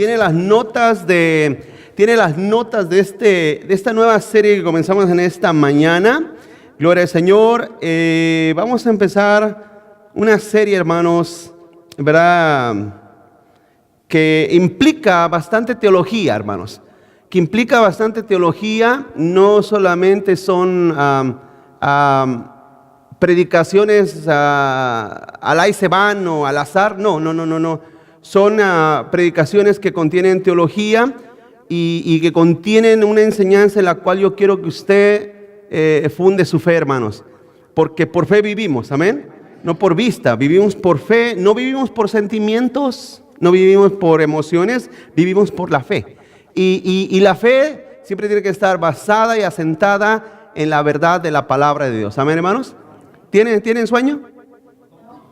tiene las notas de esta nueva serie que comenzamos en esta mañana. Gloria al Señor. Vamos a empezar una serie, hermanos, ¿verdad?, que implica bastante teología, hermanos. Que implica bastante teología. No solamente son predicaciones al ahí se van o al azar. No. Son predicaciones que contienen teología y que contienen una enseñanza en la cual yo quiero que usted funde su fe, hermanos. Porque por fe vivimos, amén. No por vista, vivimos por fe, no vivimos por sentimientos, no vivimos por emociones, vivimos por la fe. Y la fe siempre tiene que estar basada y asentada en la verdad de la palabra de Dios. Amén, hermanos. ¿Tienen sueño?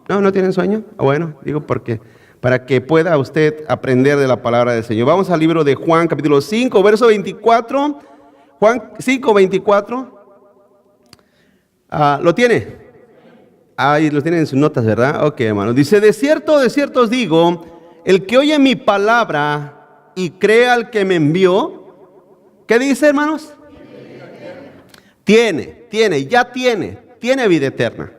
¿No tienen sueño? Bueno, digo porque para que pueda usted aprender de la palabra del Señor. Vamos al libro de Juan, capítulo 5, verso 24. Juan 5, 24. ¿Lo tiene? Ahí lo tienen en sus notas, ¿verdad? Ok, hermano. Dice, de cierto os digo, el que oye mi palabra y cree al que me envió, ¿qué dice, hermanos? Tiene vida eterna.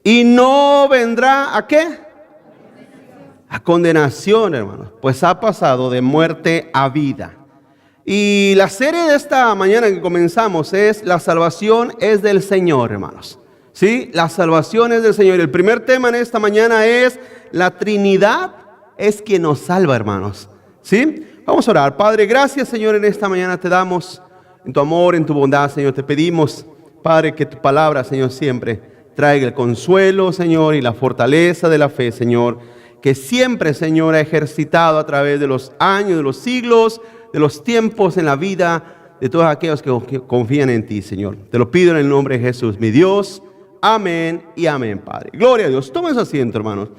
Y no vendrá ¿a qué? A condenación, hermanos, pues ha pasado de muerte a vida. Y la serie de esta mañana que comenzamos es la salvación es del Señor, hermanos. ¿Sí? La salvación es del Señor. El primer tema en esta mañana es la Trinidad es quien nos salva, hermanos. ¿Sí? Vamos a orar. Padre, gracias, Señor, en esta mañana te damos en tu amor, en tu bondad, Señor. Te pedimos, Padre, que tu palabra, Señor, siempre traiga el consuelo, Señor, y la fortaleza de la fe, Señor, que siempre, Señor, ha ejercitado a través de los años, de los siglos, de los tiempos en la vida de todos aquellos que confían en ti, Señor. Te lo pido en el nombre de Jesús, mi Dios. Amén y amén, Padre. Gloria a Dios. Tomen su asiento, hermanos.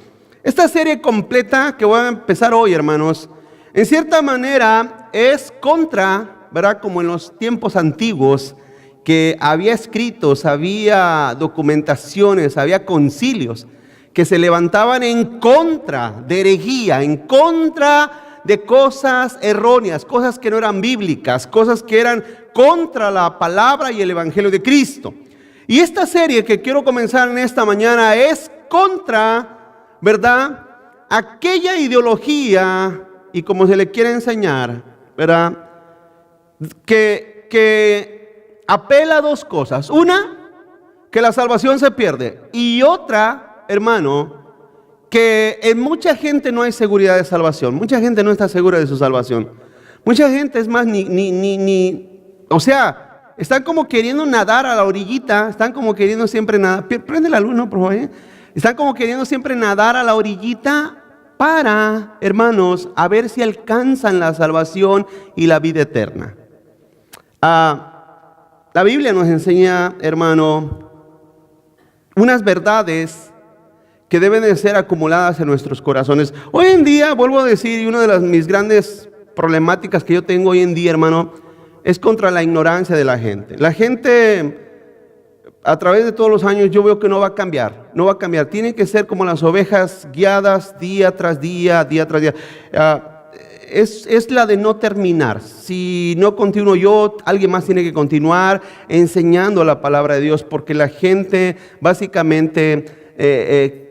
Esta serie completa que voy a empezar hoy, hermanos, en cierta manera es contra, ¿verdad?, como en los tiempos antiguos, que había escritos, había documentaciones, había concilios que se levantaban en contra de herejía, en contra de cosas erróneas, cosas que no eran bíblicas, cosas que eran contra la palabra y el evangelio de Cristo. Y esta serie que quiero comenzar en esta mañana es contra, ¿verdad?, aquella ideología, y como se le quiere enseñar, ¿verdad?, que apela a dos cosas. Una, que la salvación se pierde. Y otra, hermano, que en mucha gente no hay seguridad de salvación. Mucha gente no está segura de su salvación. Mucha gente, es más, o sea, están como queriendo nadar a la orillita, están como queriendo siempre nadar. Prende la luz, ¿no? Por favor. Están como queriendo siempre nadar a la orillita para, hermanos, a ver si alcanzan la salvación y la vida eterna. La Biblia nos enseña, hermano, unas verdades que deben de ser acumuladas en nuestros corazones. Hoy en día, vuelvo a decir, y una de mis grandes problemáticas que yo tengo hoy en día, hermano, es contra la ignorancia de la gente. La gente, a través de todos los años, yo veo que no va a cambiar. Tienen que ser como las ovejas guiadas día tras día, día tras día. Es la de no terminar. Si no continúo yo, alguien más tiene que continuar enseñando la palabra de Dios, porque la gente básicamente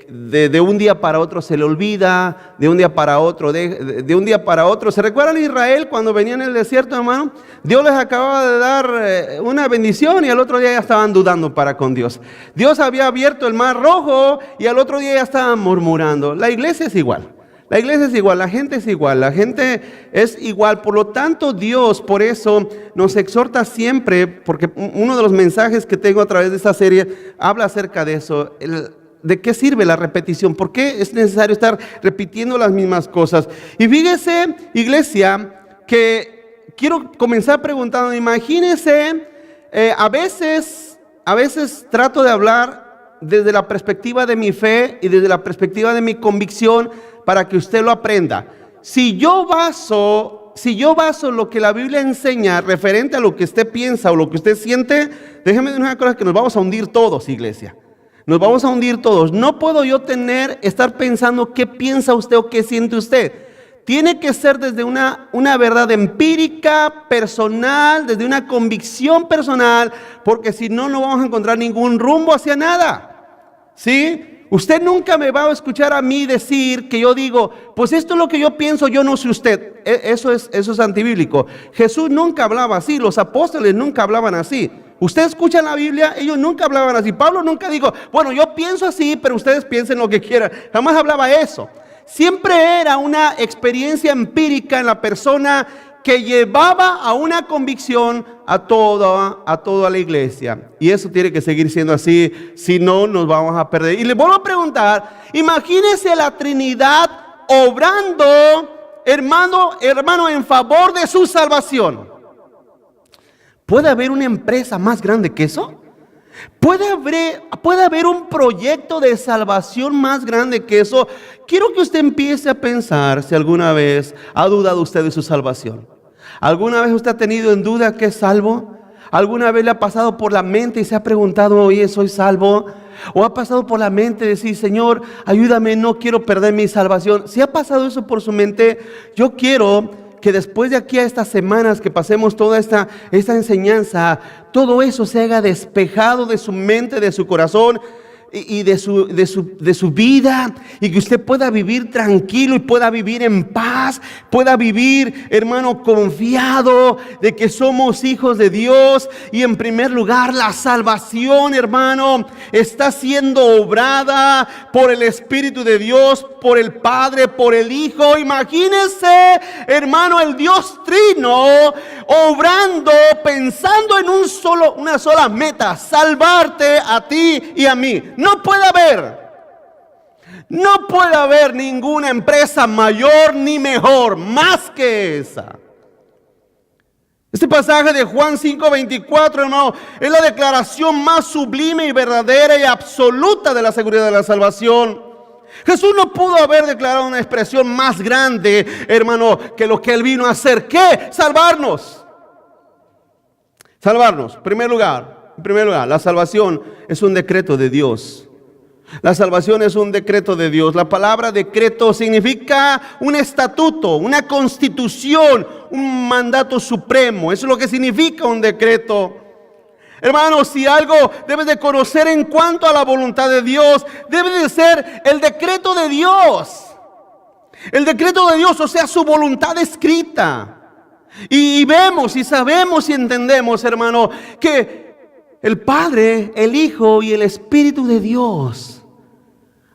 de un día para otro se le olvida, de un día para otro, de un día para otro. ¿Se recuerdan de Israel cuando venían en el desierto, hermano? Dios les acababa de dar una bendición y al otro día ya estaban dudando para con Dios. Dios había abierto el mar rojo y al otro día ya estaban murmurando. La iglesia es igual. La iglesia es igual, la gente es igual, la gente es igual. Por lo tanto, Dios por eso nos exhorta siempre, porque uno de los mensajes que tengo a través de esta serie habla acerca de eso. ¿De qué sirve la repetición? ¿Por qué es necesario estar repitiendo las mismas cosas? Y fíjese, iglesia, que quiero comenzar preguntando, imagínese, a veces trato de hablar desde la perspectiva de mi fe y desde la perspectiva de mi convicción para que usted lo aprenda. Si yo baso lo que la Biblia enseña referente a lo que usted piensa o lo que usted siente, déjeme decir una cosa, que nos vamos a hundir todos, iglesia. Nos vamos a hundir todos. No puedo yo estar pensando qué piensa usted o qué siente usted. tiene que ser desde una verdad empírica, personal, desde una convicción personal, porque si no, no vamos a encontrar ningún rumbo hacia nada. ¿Sí? Usted nunca me va a escuchar a mí decir que yo digo, pues esto es lo que yo pienso, yo no sé usted. Eso es antibíblico. Jesús nunca hablaba así, los apóstoles nunca hablaban así. Usted escucha la Biblia, ellos nunca hablaban así. Pablo nunca dijo, bueno, yo pienso así, pero ustedes piensen lo que quieran. Jamás hablaba eso. Siempre era una experiencia empírica en la persona que llevaba a una convicción a toda la iglesia. Y eso tiene que seguir siendo así, si no nos vamos a perder. Y le vuelvo a preguntar, imagínese la Trinidad obrando, hermano, en favor de su salvación. ¿Puede haber una empresa más grande que eso? ¿Puede haber un proyecto de salvación más grande que eso? Quiero que usted empiece a pensar si alguna vez ha dudado usted de su salvación. ¿Alguna vez usted ha tenido en duda que es salvo? ¿Alguna vez le ha pasado por la mente y se ha preguntado, oye, ¿soy salvo? ¿O ha pasado por la mente decir, Señor, ayúdame, no quiero perder mi salvación? Si ha pasado eso por su mente, yo quiero que después de aquí a estas semanas que pasemos toda esta enseñanza, todo eso se haga despejado de su mente, de su corazón y de su vida, y que usted pueda vivir tranquilo y pueda vivir en paz, pueda vivir, hermano, confiado de que somos hijos de Dios. Y en primer lugar, la salvación, hermano, está siendo obrada por el Espíritu de Dios, por el Padre, por el Hijo. Imagínese, hermano, el Dios Trino obrando, pensando en una sola meta: salvarte a ti y a mí. No puede haber ninguna empresa mayor ni mejor, más que esa. Este pasaje de Juan 5:24, hermano, es la declaración más sublime y verdadera y absoluta de la seguridad de la salvación. Jesús no pudo haber declarado una expresión más grande, hermano, que lo que Él vino a hacer. ¿Qué? Salvarnos. En primer lugar, la salvación es un decreto de Dios. La salvación es un decreto de Dios. La palabra decreto significa un estatuto, una constitución, un mandato supremo. Eso es lo que significa un decreto. Hermanos, si algo debes de conocer en cuanto a la voluntad de Dios, debe de ser el decreto de Dios. El decreto de Dios, o sea, su voluntad escrita. Y vemos y sabemos y entendemos, hermano, que el Padre, el Hijo y el Espíritu de Dios,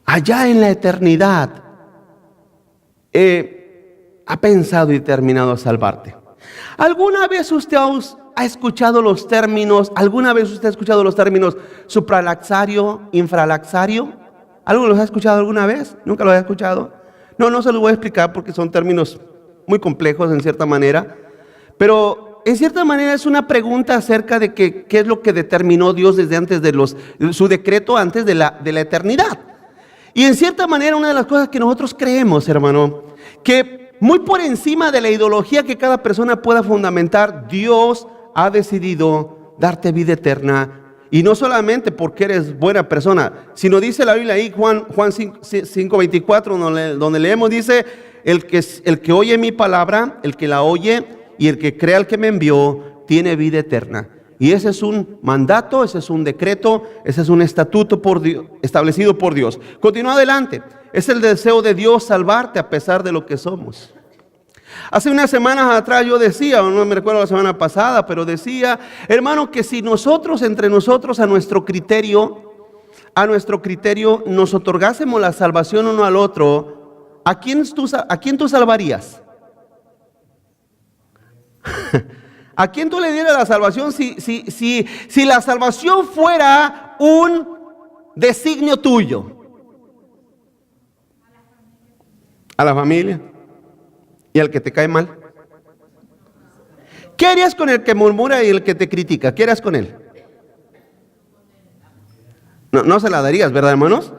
allá en la eternidad, ha pensado y determinado a salvarte. ¿Alguna vez usted ha escuchado los términos? ¿Alguna vez usted ha escuchado los términos supralaxario, infralaxario? ¿Alguno los ha escuchado alguna vez? ¿Nunca los ha escuchado? No se los voy a explicar porque son términos muy complejos en cierta manera. Pero en cierta manera es una pregunta acerca de qué es lo que determinó Dios desde antes de su decreto, antes de la eternidad. Y en cierta manera una de las cosas que nosotros creemos, hermano, que muy por encima de la ideología que cada persona pueda fundamentar, Dios ha decidido darte vida eterna. Y no solamente porque eres buena persona, sino dice la Biblia ahí, Juan 5:24, donde leemos, dice, el que oye mi palabra, el que la oye y el que crea al que me envió, tiene vida eterna. Y ese es un mandato, ese es un decreto, ese es un estatuto por Dios, establecido por Dios. Continúa adelante. Es el deseo de Dios salvarte a pesar de lo que somos. Hace unas semanas atrás yo decía, no me recuerdo la semana pasada, pero decía, hermano, que si nosotros, entre nosotros, a nuestro criterio, nos otorgásemos la salvación uno al otro, ¿a quién tú salvarías? ¿A quién tú le dieras la salvación si la salvación fuera un designio tuyo? A la familia y al que te cae mal. ¿Qué harías con el que murmura y el que te critica? ¿Qué harías con él? No se la darías, ¿verdad, hermanos?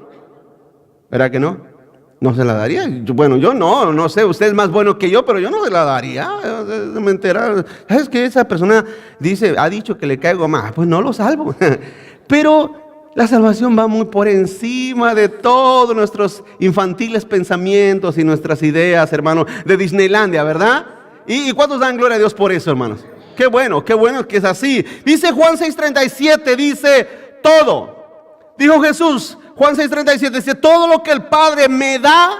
¿Verdad que no? No se la daría. Bueno, yo no sé, usted es más bueno que yo, pero yo no se la daría. Me enterar. ¿Sabes que esa persona ha dicho que le caigo más? Pues no lo salvo. Pero La salvación va muy por encima de todos nuestros infantiles pensamientos y nuestras ideas, hermano, de Disneylandia, ¿verdad? ¿Y cuántos dan gloria a Dios por eso, hermanos? Qué bueno que es así. Dice Juan 6:37, dice todo. Dijo Jesús, Juan 6:37, dice, todo lo que el Padre me da,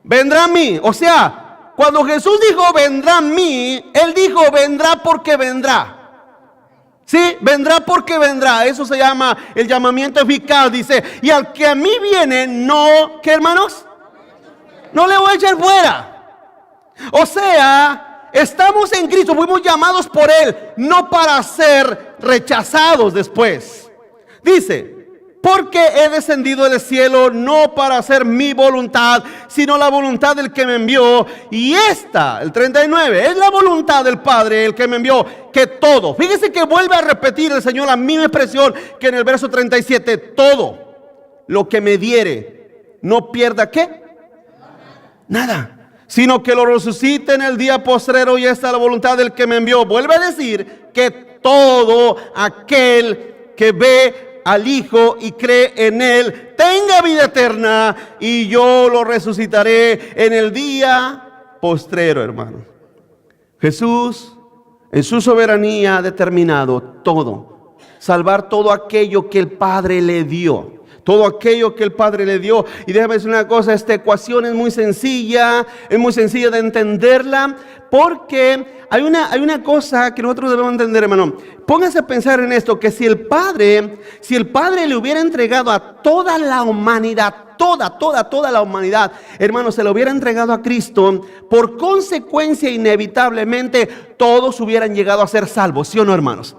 vendrá a mí. O sea, cuando Jesús dijo vendrá a mí, Él dijo vendrá porque vendrá. Sí, vendrá porque vendrá. Eso se llama el llamamiento eficaz. Dice, y al que a mí viene, no, ¿qué hermanos? No le voy a echar fuera. O sea, estamos en Cristo, fuimos llamados por Él, no para ser rechazados después. Dice, porque he descendido del cielo no para hacer mi voluntad, sino la voluntad del que me envió. Y esta, el 39, es la voluntad del Padre, el que me envió, que todo. Fíjese que vuelve a repetir el Señor la misma expresión que en el verso 37. Todo lo que me diere, no pierda ¿qué? Nada, sino que lo resucite en el día postrero. Y esta es la voluntad del que me envió. Vuelve a decir que todo aquel que ve al Hijo y cree en Él tenga vida eterna, y yo lo resucitaré en el día postrero, hermano. Jesús en su soberanía ha determinado todo, salvar todo aquello que el Padre le dio. Todo aquello que el Padre le dio. Y déjame decir una cosa, esta ecuación es muy sencilla de entenderla, porque hay una cosa que nosotros debemos entender, hermano. Póngase a pensar en esto, que si el Padre le hubiera entregado a toda la humanidad, toda la humanidad, hermano, se lo hubiera entregado a Cristo, por consecuencia inevitablemente todos hubieran llegado a ser salvos, ¿sí o no, hermanos?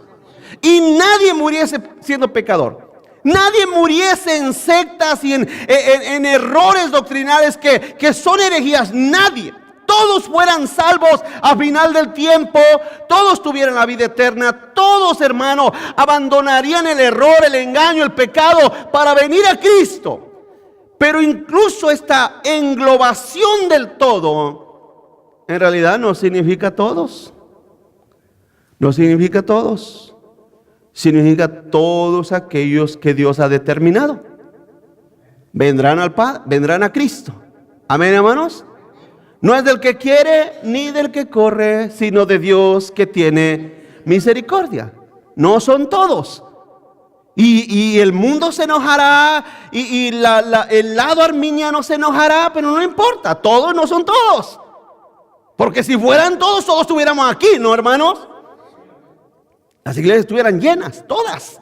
Y nadie muriese siendo pecador. Nadie muriese en sectas y en errores doctrinales que son herejías. Nadie. Todos fueran salvos a final del tiempo. Todos tuvieran la vida eterna. Todos, hermano, abandonarían el error, el engaño, el pecado para venir a Cristo. Pero incluso esta englobación del todo, en realidad no significa todos. No significa todos. Significa todos aquellos que Dios ha determinado. Vendrán al Padre, vendrán a Cristo. Amén, hermanos. No es del que quiere ni del que corre, sino de Dios que tiene misericordia. No son todos. Y el mundo se enojará, y el lado arminiano se enojará, pero no importa, todos no son todos. Porque si fueran todos, todos estuviéramos aquí, ¿no, hermanos? Las iglesias estuvieran llenas, todas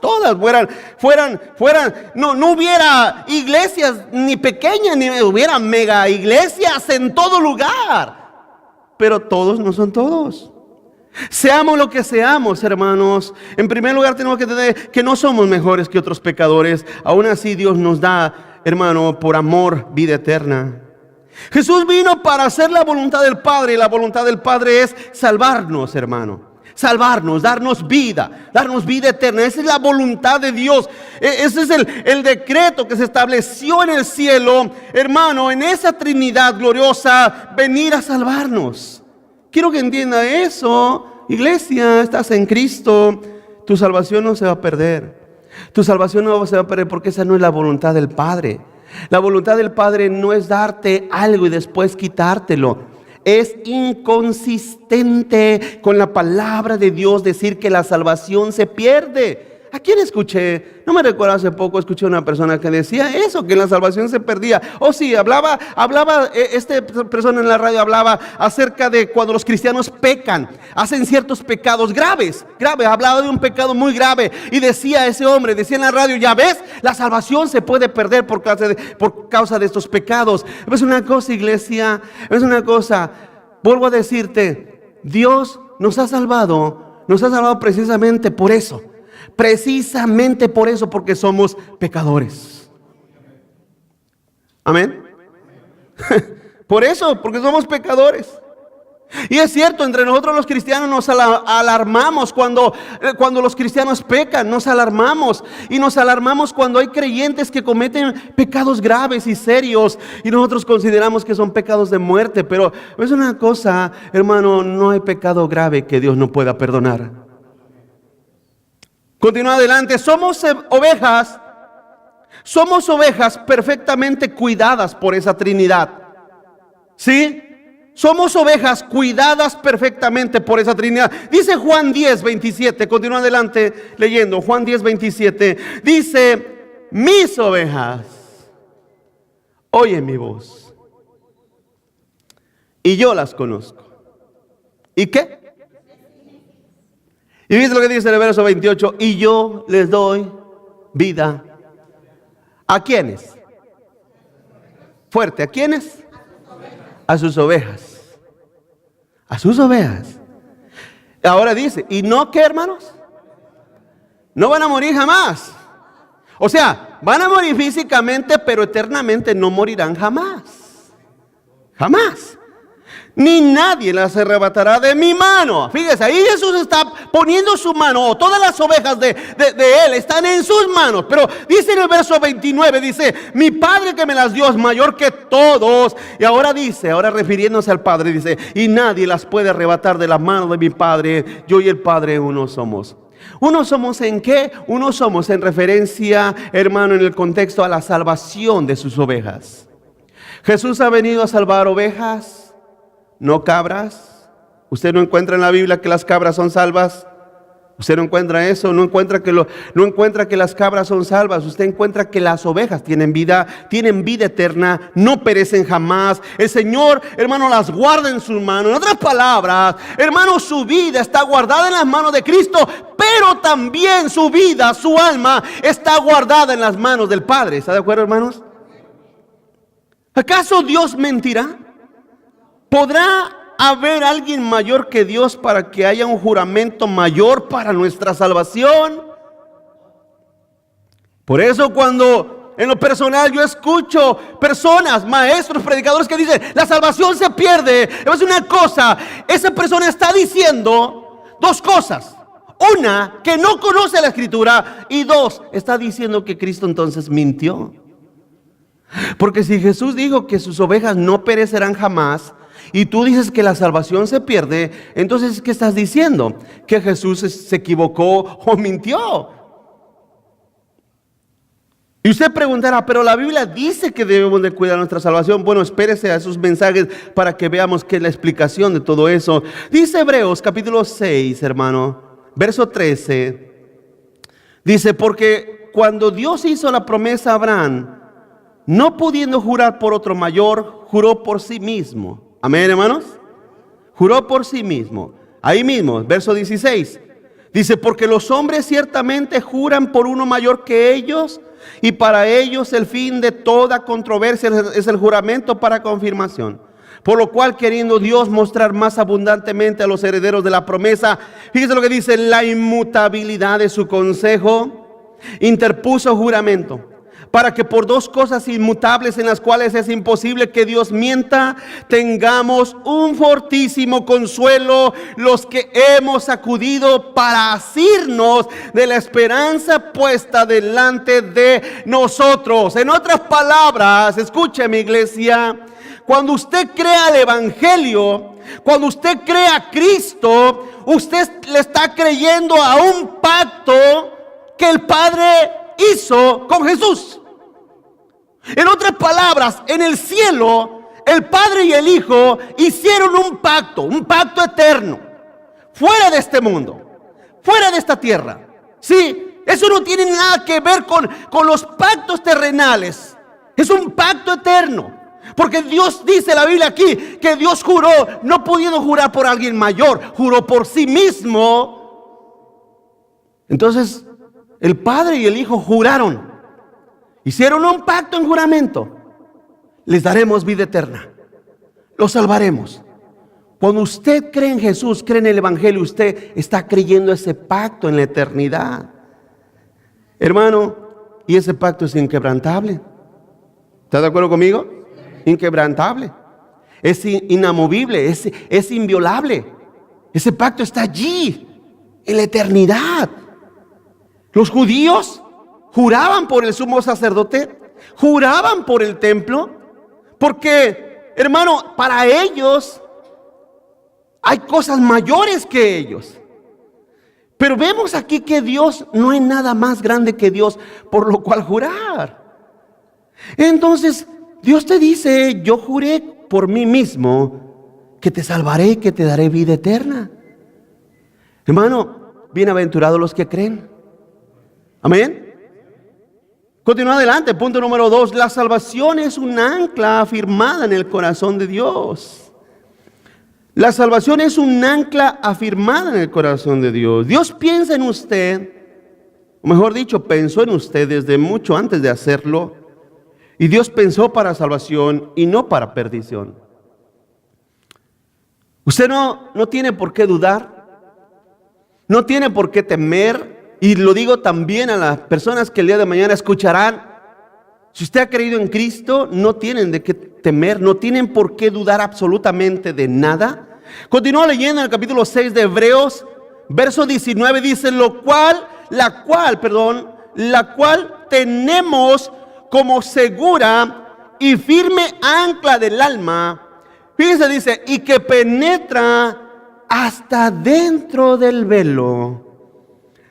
no hubiera iglesias ni pequeñas, ni hubiera mega iglesias en todo lugar. Pero todos no son todos. Seamos lo que seamos, hermanos. En primer lugar tenemos que entender que no somos mejores que otros pecadores. Aún así Dios nos da, hermano, por amor, vida eterna. Jesús vino para hacer la voluntad del Padre, y la voluntad del Padre es salvarnos, hermano. Salvarnos, darnos vida eterna. Esa es la voluntad de Dios. Ese es el decreto que se estableció en el cielo, hermano, en esa Trinidad gloriosa, venir a salvarnos. Quiero que entienda eso, iglesia. Estás en Cristo, tu salvación no se va a perder. Tu salvación no se va a perder, porque esa no es la voluntad del Padre. La voluntad del Padre no es darte algo y después quitártelo. Es inconsistente con la palabra de Dios decir que la salvación se pierde. ¿A quién escuché? No me recuerdo, hace poco escuché a una persona que decía eso, que la salvación se perdía. Oh sí, hablaba, esta persona en la radio hablaba acerca de cuando los cristianos pecan, hacen ciertos pecados graves, hablaba de un pecado muy grave, y decía ese hombre, decía en la radio, ya ves, la salvación se puede perder por causa de estos pecados. Es una cosa, iglesia, es una cosa, vuelvo a decirte, Dios nos ha salvado precisamente por eso. Precisamente por eso, porque somos pecadores. Amén. Por eso, porque somos pecadores. Y es cierto, entre nosotros los cristianos nos alarmamos cuando los cristianos pecan, nos alarmamos. Y nos alarmamos cuando hay creyentes que cometen pecados graves y serios, y nosotros consideramos que son pecados de muerte. Pero es una cosa, hermano, no hay pecado grave que Dios no pueda perdonar. Continúa adelante. Somos ovejas perfectamente cuidadas por esa Trinidad. ¿Sí? Somos ovejas cuidadas perfectamente por esa Trinidad. Dice Juan 10:27. Continúa adelante leyendo. Juan 10:27. Dice: mis ovejas oyen mi voz, y yo las conozco. ¿Y qué? Y dice lo que dice en el verso 28: y yo les doy vida. ¿A quiénes? Fuerte, ¿a quiénes? A sus ovejas. A sus ovejas. Ahora dice, ¿y no qué, hermanos? No van a morir jamás. O sea, van a morir físicamente, pero eternamente no morirán jamás. Jamás. Ni nadie las arrebatará de mi mano. Fíjese, ahí Jesús está poniendo su mano. Todas las ovejas de Él están en sus manos. Pero dice en el verso 29, dice: mi Padre que me las dio es mayor que todos. Y ahora dice, ahora refiriéndose al Padre, dice: y nadie las puede arrebatar de la mano de mi Padre. Yo y el Padre uno somos. ¿Uno somos en qué? Uno somos en referencia, hermano, en el contexto a la salvación de sus ovejas. Jesús ha venido a salvar ovejas, no cabras. Usted no encuentra en la Biblia que las cabras son salvas. Usted no encuentra eso. No encuentra que las cabras son salvas. Usted encuentra que las ovejas tienen vida eterna, no perecen jamás. El Señor, hermano, las guarda en sus manos. En otras palabras, hermano, su vida está guardada en las manos de Cristo, pero también su vida, su alma, está guardada en las manos del Padre. ¿Está de acuerdo, hermanos? ¿Acaso Dios mentirá? ¿Podrá haber alguien mayor que Dios para que haya un juramento mayor para nuestra salvación? Por eso cuando en lo personal yo escucho personas, maestros, predicadores que dicen: la salvación se pierde, es una cosa, esa persona está diciendo dos cosas. Una, que no conoce la Escritura, y dos, está diciendo que Cristo entonces mintió. Porque si Jesús dijo que sus ovejas no perecerán jamás, y tú dices que la salvación se pierde, entonces ¿qué estás diciendo? ¿Que Jesús se equivocó o mintió? Y usted preguntará: pero la Biblia dice que debemos de cuidar nuestra salvación. Bueno, espérese a esos mensajes para que veamos qué es la explicación de todo eso. Dice Hebreos capítulo 6, hermano, verso 13. Dice: porque cuando Dios hizo la promesa a Abraham, no pudiendo jurar por otro mayor, juró por sí mismo. Amén, hermanos. Juró por sí mismo. Ahí mismo, verso 16. Dice: porque los hombres ciertamente juran por uno mayor que ellos, y para ellos el fin de toda controversia es el juramento para confirmación. Por lo cual, queriendo Dios mostrar más abundantemente a los herederos de la promesa, fíjese lo que dice: la inmutabilidad de su consejo, interpuso juramento, para que por dos cosas inmutables en las cuales es imposible que Dios mienta, tengamos un fortísimo consuelo los que hemos acudido para asirnos de la esperanza puesta delante de nosotros. En otras palabras, escuche, mi iglesia, cuando usted crea el Evangelio, cuando usted crea a Cristo, usted le está creyendo a un pacto que el Padre hizo con Jesús. En otras palabras, en el cielo, el Padre y el Hijo hicieron un pacto eterno, fuera de este mundo, fuera de esta tierra. Sí, eso no tiene nada que ver con los pactos terrenales. Es un pacto eterno. Porque Dios dice en la Biblia aquí que Dios juró, no pudiendo jurar por alguien mayor, juró por sí mismo. Entonces, el Padre y el Hijo juraron, hicieron un pacto en juramento: les daremos vida eterna, los salvaremos. Cuando usted cree en Jesús, cree en el Evangelio, usted está creyendo ese pacto en la eternidad, hermano, y ese pacto es inquebrantable. ¿Está de acuerdo conmigo? Inquebrantable, es inamovible, es inviolable. Ese pacto está allí en la eternidad. Los judíos juraban por el sumo sacerdote, juraban por el templo, porque, hermano, para ellos hay cosas mayores que ellos. Pero vemos aquí que Dios, no hay nada más grande que Dios por lo cual jurar. Entonces Dios te dice: yo juré por mí mismo que te salvaré y que te daré vida eterna. Hermano, bienaventurados los que creen. Amén. Continúa adelante, punto número 2. La salvación es un ancla afirmada en el corazón de Dios. La salvación es un ancla afirmada en el corazón de Dios. Dios piensa en usted, o mejor dicho, pensó en usted desde mucho antes de hacerlo. Y Dios pensó para salvación y no para perdición. Usted no tiene por qué dudar, no tiene por qué temer. Y lo digo también a las personas que el día de mañana escucharán: si usted ha creído en Cristo, no tienen de qué temer, no tienen por qué dudar absolutamente de nada. Continúa leyendo en el capítulo 6 de Hebreos, verso 19, dice: la cual tenemos como segura y firme ancla del alma. Fíjense, dice: y que penetra hasta dentro del velo,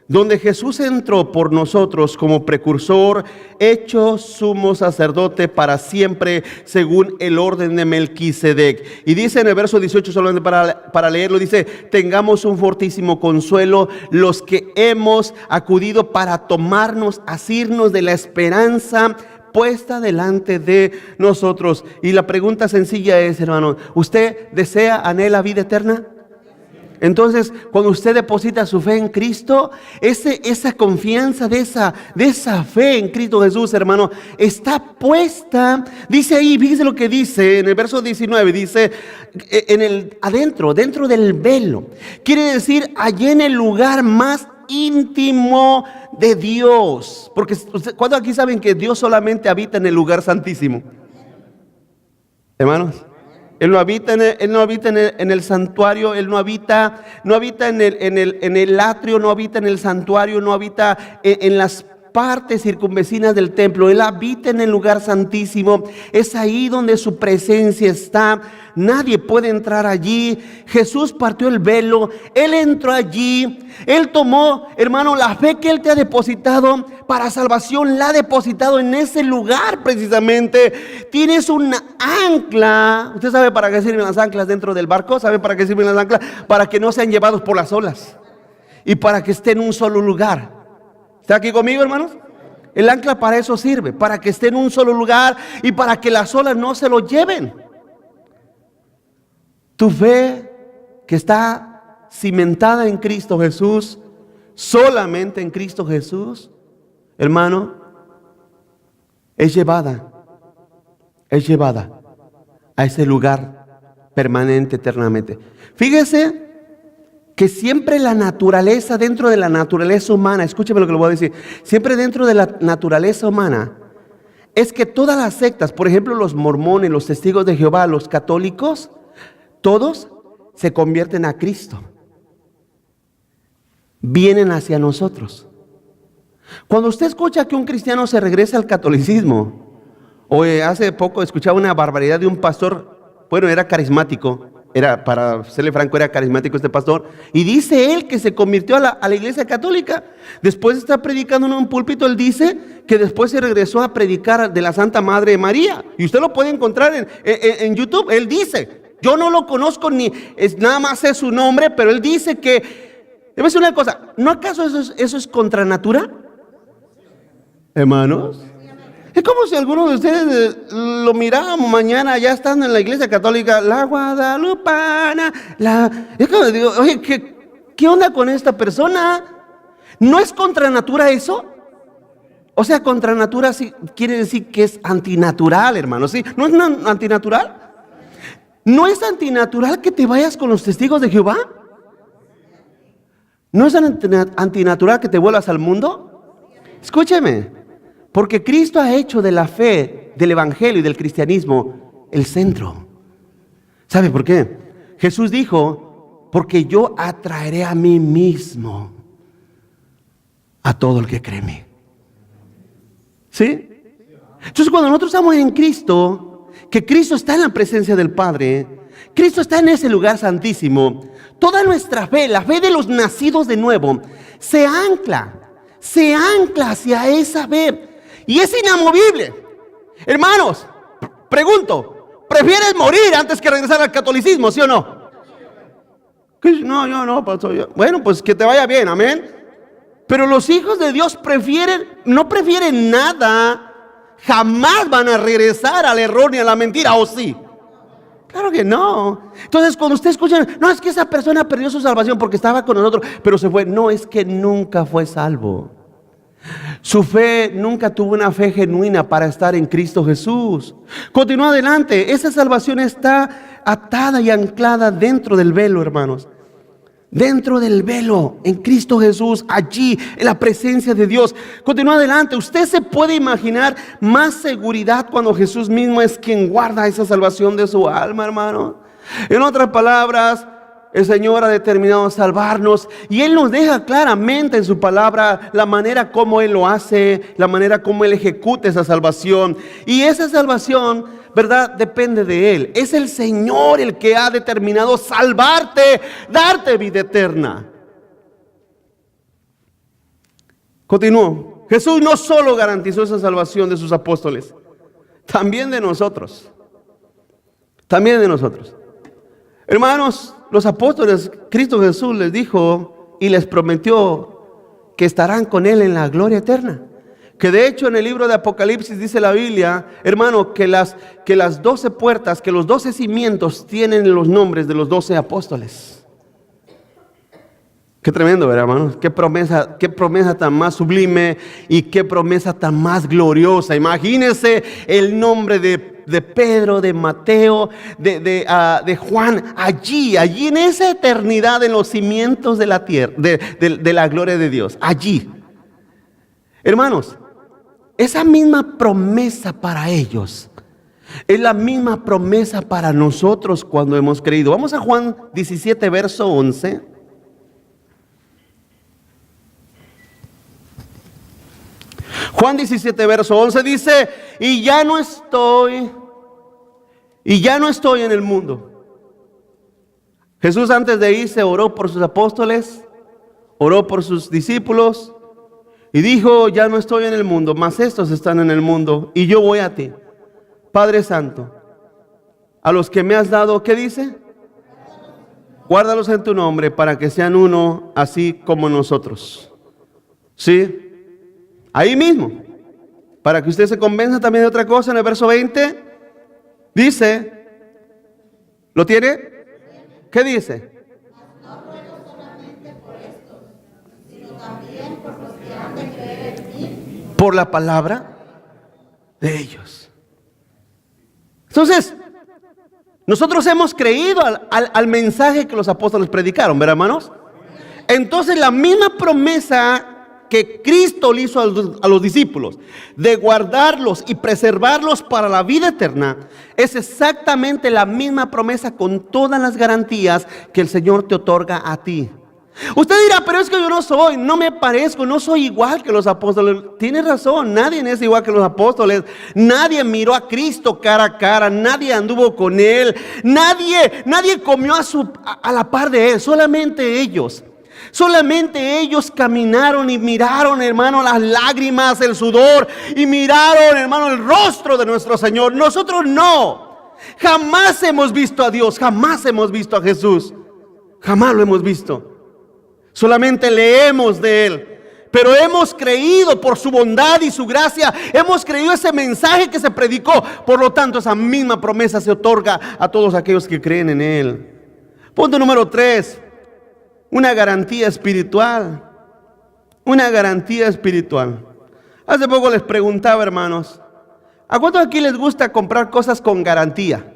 donde Jesús entró por nosotros como precursor, hecho sumo sacerdote para siempre, según el orden de Melquisedec. Y dice en el verso 18, solamente para leerlo, dice: tengamos un fortísimo consuelo los que hemos acudido para tomarnos, asirnos de la esperanza puesta delante de nosotros. Y la pregunta sencilla es, hermano: ¿usted desea, anhela vida eterna? Entonces, cuando usted deposita su fe en Cristo, esa confianza de esa fe en Cristo Jesús, hermano, está puesta. Dice ahí, fíjese lo que dice en el verso 19, dice: dentro del velo. Quiere decir, allí en el lugar más íntimo de Dios. Porque ¿cuántos aquí saben que Dios solamente habita en el lugar santísimo? Hermanos, Él no habita en el santuario, Él no habita en el atrio, no habita en el santuario, no habita en las partes circunvecinas del templo. Él habita en el lugar santísimo. Es ahí donde su presencia está. Nadie puede entrar allí. Jesús partió el velo, Él entró allí. Él tomó, hermano, la fe que Él te ha depositado para salvación, la ha depositado en ese lugar precisamente. Tienes una ancla. ¿Usted sabe para qué sirven las anclas dentro del barco? ¿Sabe para qué sirven las anclas? Para que no sean llevados por las olas y para que esté en un solo lugar. ¿Está aquí conmigo, hermanos? El ancla para eso sirve, para que esté en un solo lugar y para que las olas no se lo lleven. Tu fe, que está cimentada en Cristo Jesús, solamente en Cristo Jesús, hermano, es llevada a ese lugar permanente, eternamente. Fíjese que siempre la naturaleza, dentro de la naturaleza humana, escúcheme lo que le voy a decir, siempre dentro de la naturaleza humana, es que todas las sectas, por ejemplo los mormones, los testigos de Jehová, los católicos, todos se convierten a Cristo, vienen hacia nosotros. Cuando usted escucha que un cristiano se regresa al catolicismo, o hace poco escuchaba una barbaridad de un pastor, bueno, era carismático, para serle franco, era carismático este pastor, y dice él que se convirtió a la iglesia católica. Después de estar predicando en un púlpito, él dice que después se regresó a predicar de la Santa Madre María, y usted lo puede encontrar en YouTube. Él dice, yo no lo conozco nada más sé su nombre, pero él dice que, debe decir una cosa, ¿no acaso eso es contra natura? Hermanos, es como si algunos de ustedes lo miraran mañana, ya estando en la iglesia católica, la guadalupana, es como digo, oye, ¿qué onda con esta persona? ¿No es contra natura eso? O sea, contra natura sí quiere decir que es antinatural, hermano, ¿sí? ¿No es antinatural? ¿No es antinatural que te vayas con los testigos de Jehová? ¿No es antinatural que te vuelvas al mundo? Escúcheme. Porque Cristo ha hecho de la fe, del evangelio y del cristianismo el centro. ¿Sabe por qué? Jesús dijo, porque yo atraeré a mí mismo a todo el que cree en mí. ¿Sí? Entonces cuando nosotros estamos en Cristo, que Cristo está en la presencia del Padre, Cristo está en ese lugar santísimo, toda nuestra fe, la fe de los nacidos de nuevo, se ancla hacia esa fe y es inamovible. Hermanos, pregunto, ¿prefieres morir antes que regresar al catolicismo, sí o no? No, yo no, pastor. Bueno, pues que te vaya bien, amén. Pero los hijos de Dios no prefieren nada, jamás van a regresar al error ni a la mentira, ¿o sí? Claro que no. Entonces cuando usted escucha, no, es que esa persona perdió su salvación porque estaba con nosotros, pero se fue. No, es que nunca fue salvo. Su fe nunca tuvo una fe genuina para estar en Cristo Jesús. Continúa adelante. Esa salvación está atada y anclada dentro del velo, hermanos. Dentro del velo, en Cristo Jesús, allí, en la presencia de Dios. Continúa adelante. Usted se puede imaginar más seguridad cuando Jesús mismo es quien guarda esa salvación de su alma, hermano. En otras palabras, el Señor ha determinado salvarnos y Él nos deja claramente en su palabra la manera como Él lo hace, la manera como Él ejecuta esa salvación. Y esa salvación, ¿verdad?, depende de Él. Es el Señor el que ha determinado salvarte, darte vida eterna. Continúo. Jesús no solo garantizó esa salvación de sus apóstoles, también de nosotros. También de nosotros. Hermanos, los apóstoles, Cristo Jesús les dijo y les prometió que estarán con Él en la gloria eterna. Que de hecho en el libro de Apocalipsis dice la Biblia, hermano, que las 12 puertas, que los 12 cimientos tienen los nombres de los 12 apóstoles. Qué tremendo, ¿verdad, hermanos? Qué promesa tan más sublime y qué promesa tan más gloriosa. Imagínense el nombre de Pedro, de Mateo, de Juan, allí en esa eternidad, en los cimientos de la tierra, de la gloria de Dios, allí. Hermanos, esa misma promesa para ellos es la misma promesa para nosotros cuando hemos creído. Vamos a Juan 17, verso 11. Juan 17, verso 11 dice, y ya no estoy en el mundo. Jesús antes de irse oró por sus apóstoles, oró por sus discípulos y dijo, ya no estoy en el mundo, mas estos están en el mundo y yo voy a ti. Padre Santo, a los que me has dado, ¿qué dice? Guárdalos en tu nombre para que sean uno así como nosotros. ¿Sí? Ahí mismo, para que usted se convenza también de otra cosa, en el verso 20, dice, ¿lo tiene? ¿Qué dice? No ruego solamente por estos, sino también por los que han de creer en mí. Por la palabra de ellos. Entonces, nosotros hemos creído al mensaje que los apóstoles predicaron, ¿verdad, hermanos? Entonces la misma promesa que Cristo le hizo a los discípulos de guardarlos y preservarlos para la vida eterna es exactamente la misma promesa con todas las garantías que el Señor te otorga a ti. Usted dirá, pero es que yo no me parezco, no soy igual que los apóstoles. Tiene razón, nadie es igual que los apóstoles. Nadie miró a Cristo cara a cara, nadie anduvo con Él, nadie comió a la par de Él, solamente ellos. Solamente ellos caminaron y miraron, hermano, las lágrimas, el sudor, y miraron, hermano, el rostro de nuestro Señor. Nosotros no. Jamás hemos visto a Dios, jamás hemos visto a Jesús. Jamás lo hemos visto. Solamente leemos de Él. Pero hemos creído por su bondad y su gracia. Hemos creído ese mensaje que se predicó. Por lo tanto, esa misma promesa se otorga a todos aquellos que creen en Él. Punto número 3. Una garantía espiritual. Una garantía espiritual. Hace poco les preguntaba, hermanos, ¿a cuántos aquí les gusta comprar cosas con garantía?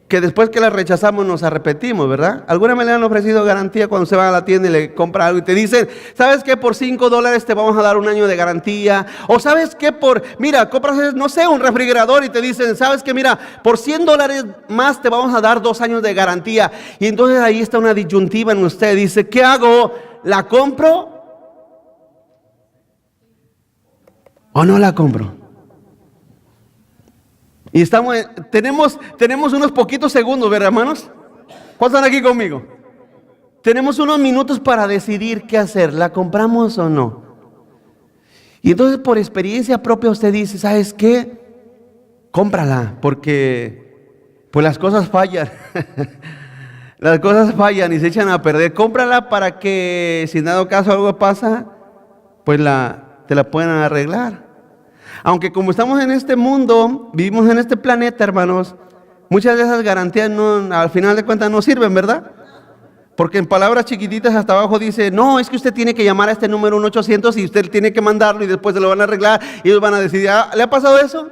Que después que las rechazamos nos arrepentimos, ¿verdad? ¿Alguna vez le han ofrecido garantía cuando se van a la tienda y le compran algo y te dicen, ¿sabes qué? Por $5 te vamos a dar 1 año de garantía. O ¿sabes qué? Mira, compras, no sé, un refrigerador y te dicen, ¿sabes qué? Mira, por $100 más te vamos a dar 2 años de garantía. Y entonces ahí está una disyuntiva en usted. Dice, ¿qué hago? ¿La compro o no la compro? Y tenemos unos poquitos segundos, ¿verdad, hermanos? ¿Cuántos están aquí conmigo? Tenemos unos minutos para decidir qué hacer, ¿la compramos o no? Y entonces por experiencia propia usted dice, ¿sabes qué? Cómprala, porque pues las cosas fallan. Las cosas fallan y se echan a perder. Cómprala para que si en dado caso algo pasa, pues te la puedan arreglar. Aunque como estamos en este mundo, vivimos en este planeta, hermanos, muchas de esas garantías al final de cuentas no sirven, ¿verdad? Porque en palabras chiquititas hasta abajo dice, no, es que usted tiene que llamar a este número 1-800 y usted tiene que mandarlo y después se lo van a arreglar y ellos van a decir, ¿le ha pasado eso?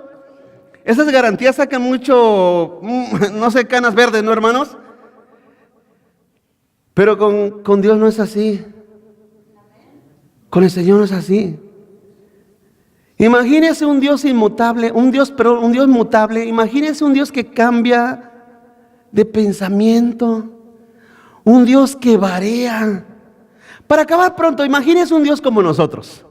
Esas garantías sacan mucho, no sé, canas verdes, ¿no, hermanos? Pero con Dios no es así. Con el Señor no es así. Imagínese un Dios inmutable, un Dios mutable. Imagínese un Dios que cambia de pensamiento. Un Dios que varía. Para acabar pronto, imagínese un Dios como nosotros.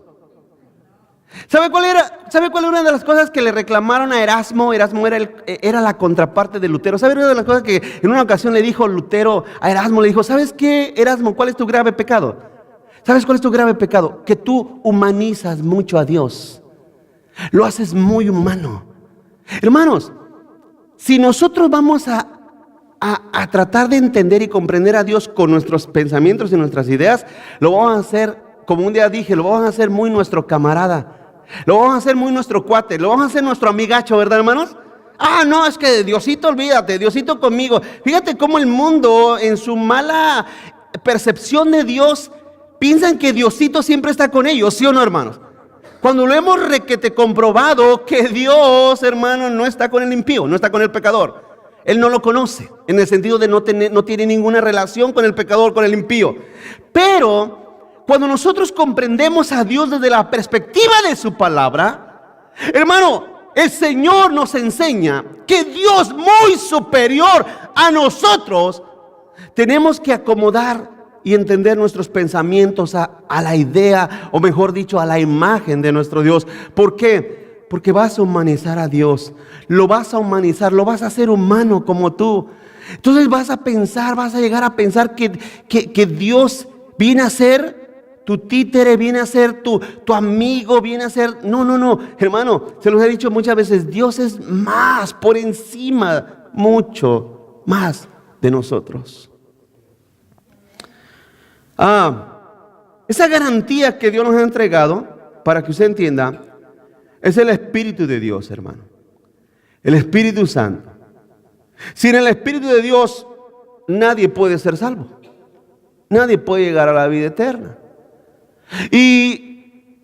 ¿Sabe cuál era una de las cosas que le reclamaron a Erasmo? Erasmo era la contraparte de Lutero. ¿Sabe una de las cosas que en una ocasión le dijo Lutero a Erasmo? Le dijo, ¿sabes qué, Erasmo? ¿Cuál es tu grave pecado? ¿Sabes cuál es tu grave pecado? Que tú humanizas mucho a Dios. Lo haces muy humano. Hermanos, si nosotros vamos a tratar de entender y comprender a Dios con nuestros pensamientos y nuestras ideas, lo vamos a hacer, como un día dije, lo vamos a hacer muy nuestro camarada. Lo vamos a hacer muy nuestro cuate, lo vamos a hacer nuestro amigacho, ¿verdad, hermanos? No, es que Diosito, olvídate, Diosito conmigo. Fíjate cómo el mundo, en su mala percepción de Dios, piensan que Diosito siempre está con ellos, ¿sí o no, hermanos? Cuando lo hemos requete comprobado que Dios, hermano, no está con el impío, no está con el pecador. Él no lo conoce, en el sentido de no tiene ninguna relación con el pecador, con el impío. Pero cuando nosotros comprendemos a Dios desde la perspectiva de su palabra, hermano, el Señor nos enseña que Dios, muy superior a nosotros, tenemos que acomodar y entender nuestros pensamientos a la idea, o mejor dicho, a la imagen de nuestro Dios. ¿Por qué? Porque vas a humanizar a Dios, lo vas a humanizar, lo vas a hacer humano como tú. Entonces vas a llegar a pensar que Dios viene a ser tu títere, viene a ser tu amigo, viene a ser... No, hermano, se los he dicho muchas veces, Dios es más, por encima, mucho más de nosotros. Esa garantía que Dios nos ha entregado, para que usted entienda, es el Espíritu de Dios, hermano. El Espíritu Santo. Sin el Espíritu de Dios, nadie puede ser salvo. Nadie puede llegar a la vida eterna. Y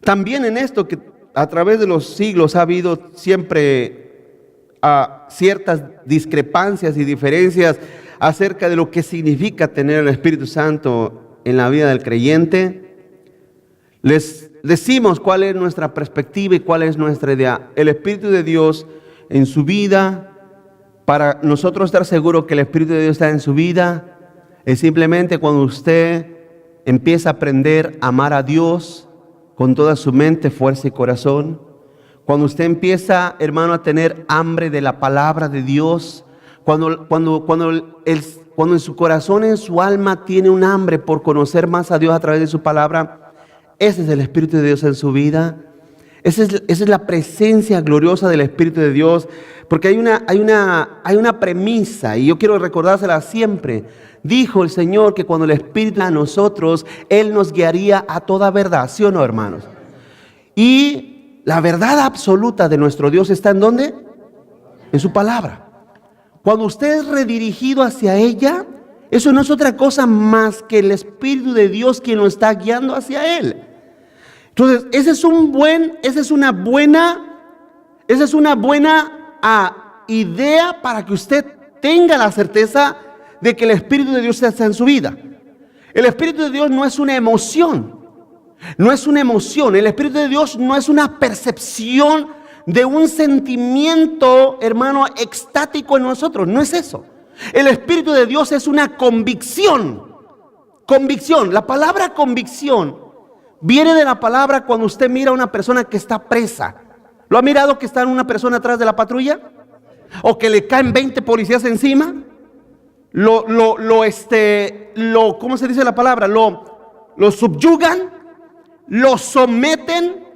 también en esto que a través de los siglos ha habido siempre ciertas discrepancias y diferencias acerca de lo que significa tener el Espíritu Santo en la vida del creyente. Les decimos cuál es nuestra perspectiva y cuál es nuestra idea. El Espíritu de Dios en su vida, para nosotros estar seguros que el Espíritu de Dios está en su vida, es simplemente cuando usted empieza a aprender a amar a Dios con toda su mente, fuerza y corazón. Cuando usted empieza, hermano, a tener hambre de la palabra de Dios. Cuando en su corazón, en su alma, tiene un hambre por conocer más a Dios a través de su palabra. Ese es el Espíritu de Dios en su vida. Esa es la presencia gloriosa del Espíritu de Dios. Porque hay una premisa, y yo quiero recordársela siempre. Dijo el Señor que cuando el Espíritu a nosotros, Él nos guiaría a toda verdad. ¿Sí o no, hermanos? Y la verdad absoluta de nuestro Dios está ¿en dónde? En su palabra. Cuando usted es redirigido hacia ella, eso no es otra cosa más que el Espíritu de Dios quien lo está guiando hacia Él. Entonces, esa es una buena idea para que usted tenga la certeza de que el Espíritu de Dios está en su vida. El Espíritu de Dios no es una emoción. No es una emoción. El Espíritu de Dios no es una percepción de un sentimiento, hermano, extático en nosotros. No es eso. El Espíritu de Dios es una convicción. Convicción. La palabra convicción viene de la palabra cuando usted mira a una persona que está presa. ¿Lo ha mirado que está una persona atrás de la patrulla? ¿O que le caen 20 policías encima? ¿Cómo se dice la palabra? Lo subyugan, lo someten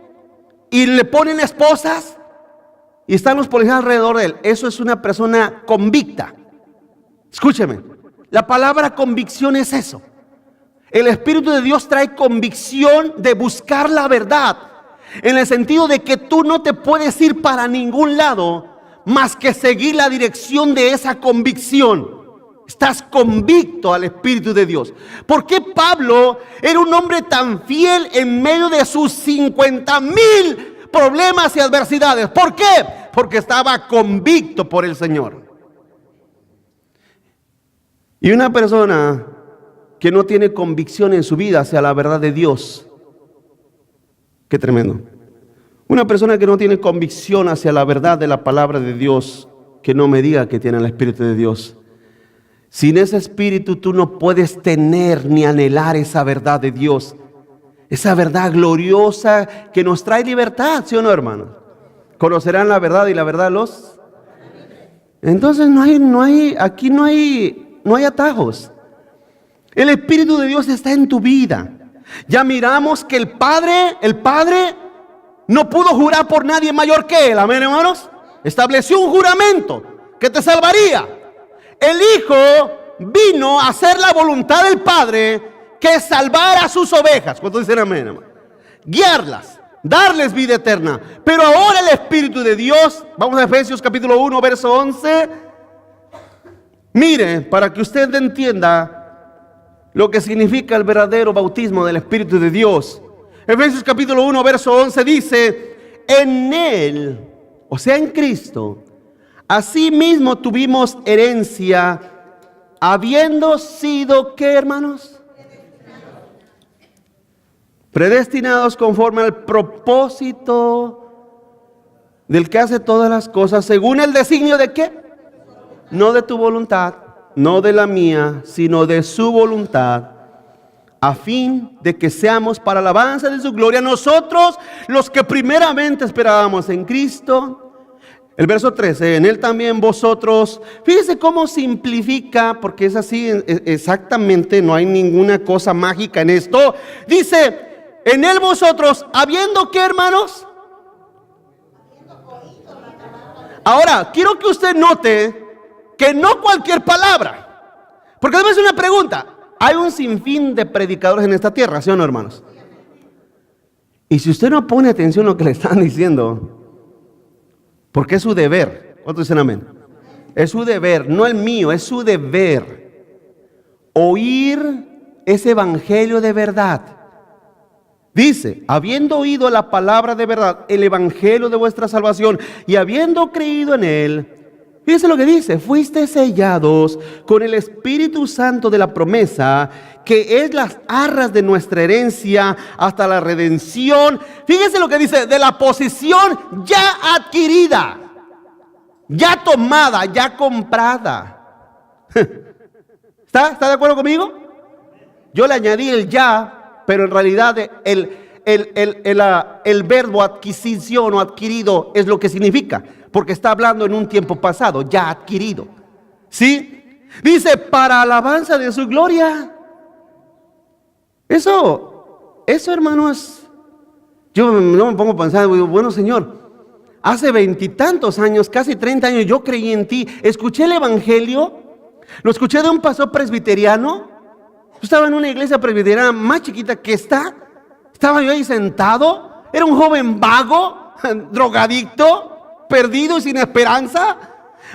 y le ponen esposas y están los policías alrededor de él. Eso es una persona convicta. Escúcheme, la palabra convicción es eso. El Espíritu de Dios trae convicción de buscar la verdad, en el sentido de que tú no te puedes ir para ningún lado más que seguir la dirección de esa convicción. Estás convicto al Espíritu de Dios. ¿Por qué Pablo era un hombre tan fiel en medio de sus 50,000 problemas y adversidades? ¿Por qué? Porque estaba convicto por el Señor. Y una persona que no tiene convicción en su vida hacia la verdad de Dios, qué tremendo. Una persona que no tiene convicción hacia la verdad de la palabra de Dios, que no me diga que tiene el Espíritu de Dios. Sin ese Espíritu tú no puedes tener ni anhelar esa verdad de Dios, esa verdad gloriosa que nos trae libertad, ¿sí o no, hermanos? Conocerán la verdad y la verdad los... Entonces aquí no hay atajos. El Espíritu de Dios está en tu vida. Ya miramos que el Padre no pudo jurar por nadie mayor que Él, amén, hermanos. Estableció un juramento que te salvaría. El Hijo vino a hacer la voluntad del Padre, que es salvar a sus ovejas. ¿Cuántos dicen amén, hermano? Guiarlas, darles vida eterna. Pero ahora el Espíritu de Dios, vamos a Efesios capítulo 1, verso 11. Mire, para que usted entienda lo que significa el verdadero bautismo del Espíritu de Dios. Efesios capítulo 1, verso 11 dice: en Él, o sea en Cristo, asimismo tuvimos herencia, habiendo sido, ¿qué, hermanos? Predestinados conforme al propósito del que hace todas las cosas, según el designio de ¿qué? No de tu voluntad, no de la mía, sino de su voluntad, a fin de que seamos para alabanza de su gloria, nosotros los que primeramente esperábamos en Cristo. El verso 13, en Él también vosotros. Fíjese cómo simplifica, porque es así exactamente, no hay ninguna cosa mágica en esto. Dice, en Él vosotros, habiendo ¿qué, hermanos? Ahora, quiero que usted note que no cualquier palabra, porque además es una pregunta. Hay un sinfín de predicadores en esta tierra, ¿sí o no, hermanos? Y si usted no pone atención a lo que le están diciendo, porque es su deber. ¿Cuántos dicen amén? Es su deber, no el mío, es su deber oír ese evangelio de verdad. Dice, habiendo oído la palabra de verdad, el evangelio de vuestra salvación, y habiendo creído en él, fíjese lo que dice: fuiste sellados con el Espíritu Santo de la promesa, que es las arras de nuestra herencia hasta la redención. Fíjese lo que dice: de la posesión ya adquirida, ya tomada, ya comprada. ¿Está de acuerdo conmigo? Yo le añadí el ya, pero en realidad el verbo adquisición o adquirido es lo que significa, porque está hablando en un tiempo pasado, ya adquirido. ¿Sí? Dice, para alabanza de su gloria. Eso, hermanos, yo no me pongo a pensar, bueno, Señor, hace 20 y tantos años, casi 30 años, yo creí en ti, escuché el evangelio, lo escuché de un pastor presbiteriano. Yo estaba en una iglesia presbiteriana más chiquita que estaba yo ahí sentado, era un joven vago, drogadicto, perdido y sin esperanza.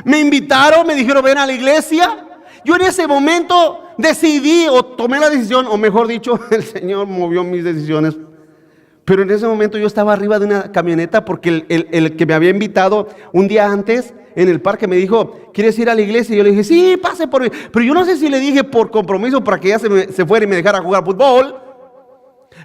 Me invitaron, me dijeron ven a la iglesia. Yo en ese momento decidí o tomé la decisión, o mejor dicho, el Señor movió mis decisiones. Pero en ese momento yo estaba arriba de una camioneta porque el que me había invitado un día antes en el parque me dijo, ¿quieres ir a la iglesia? Y yo le dije, sí, pase por mí. Pero yo no sé si le dije por compromiso para que ya se fuera y me dejara jugar fútbol.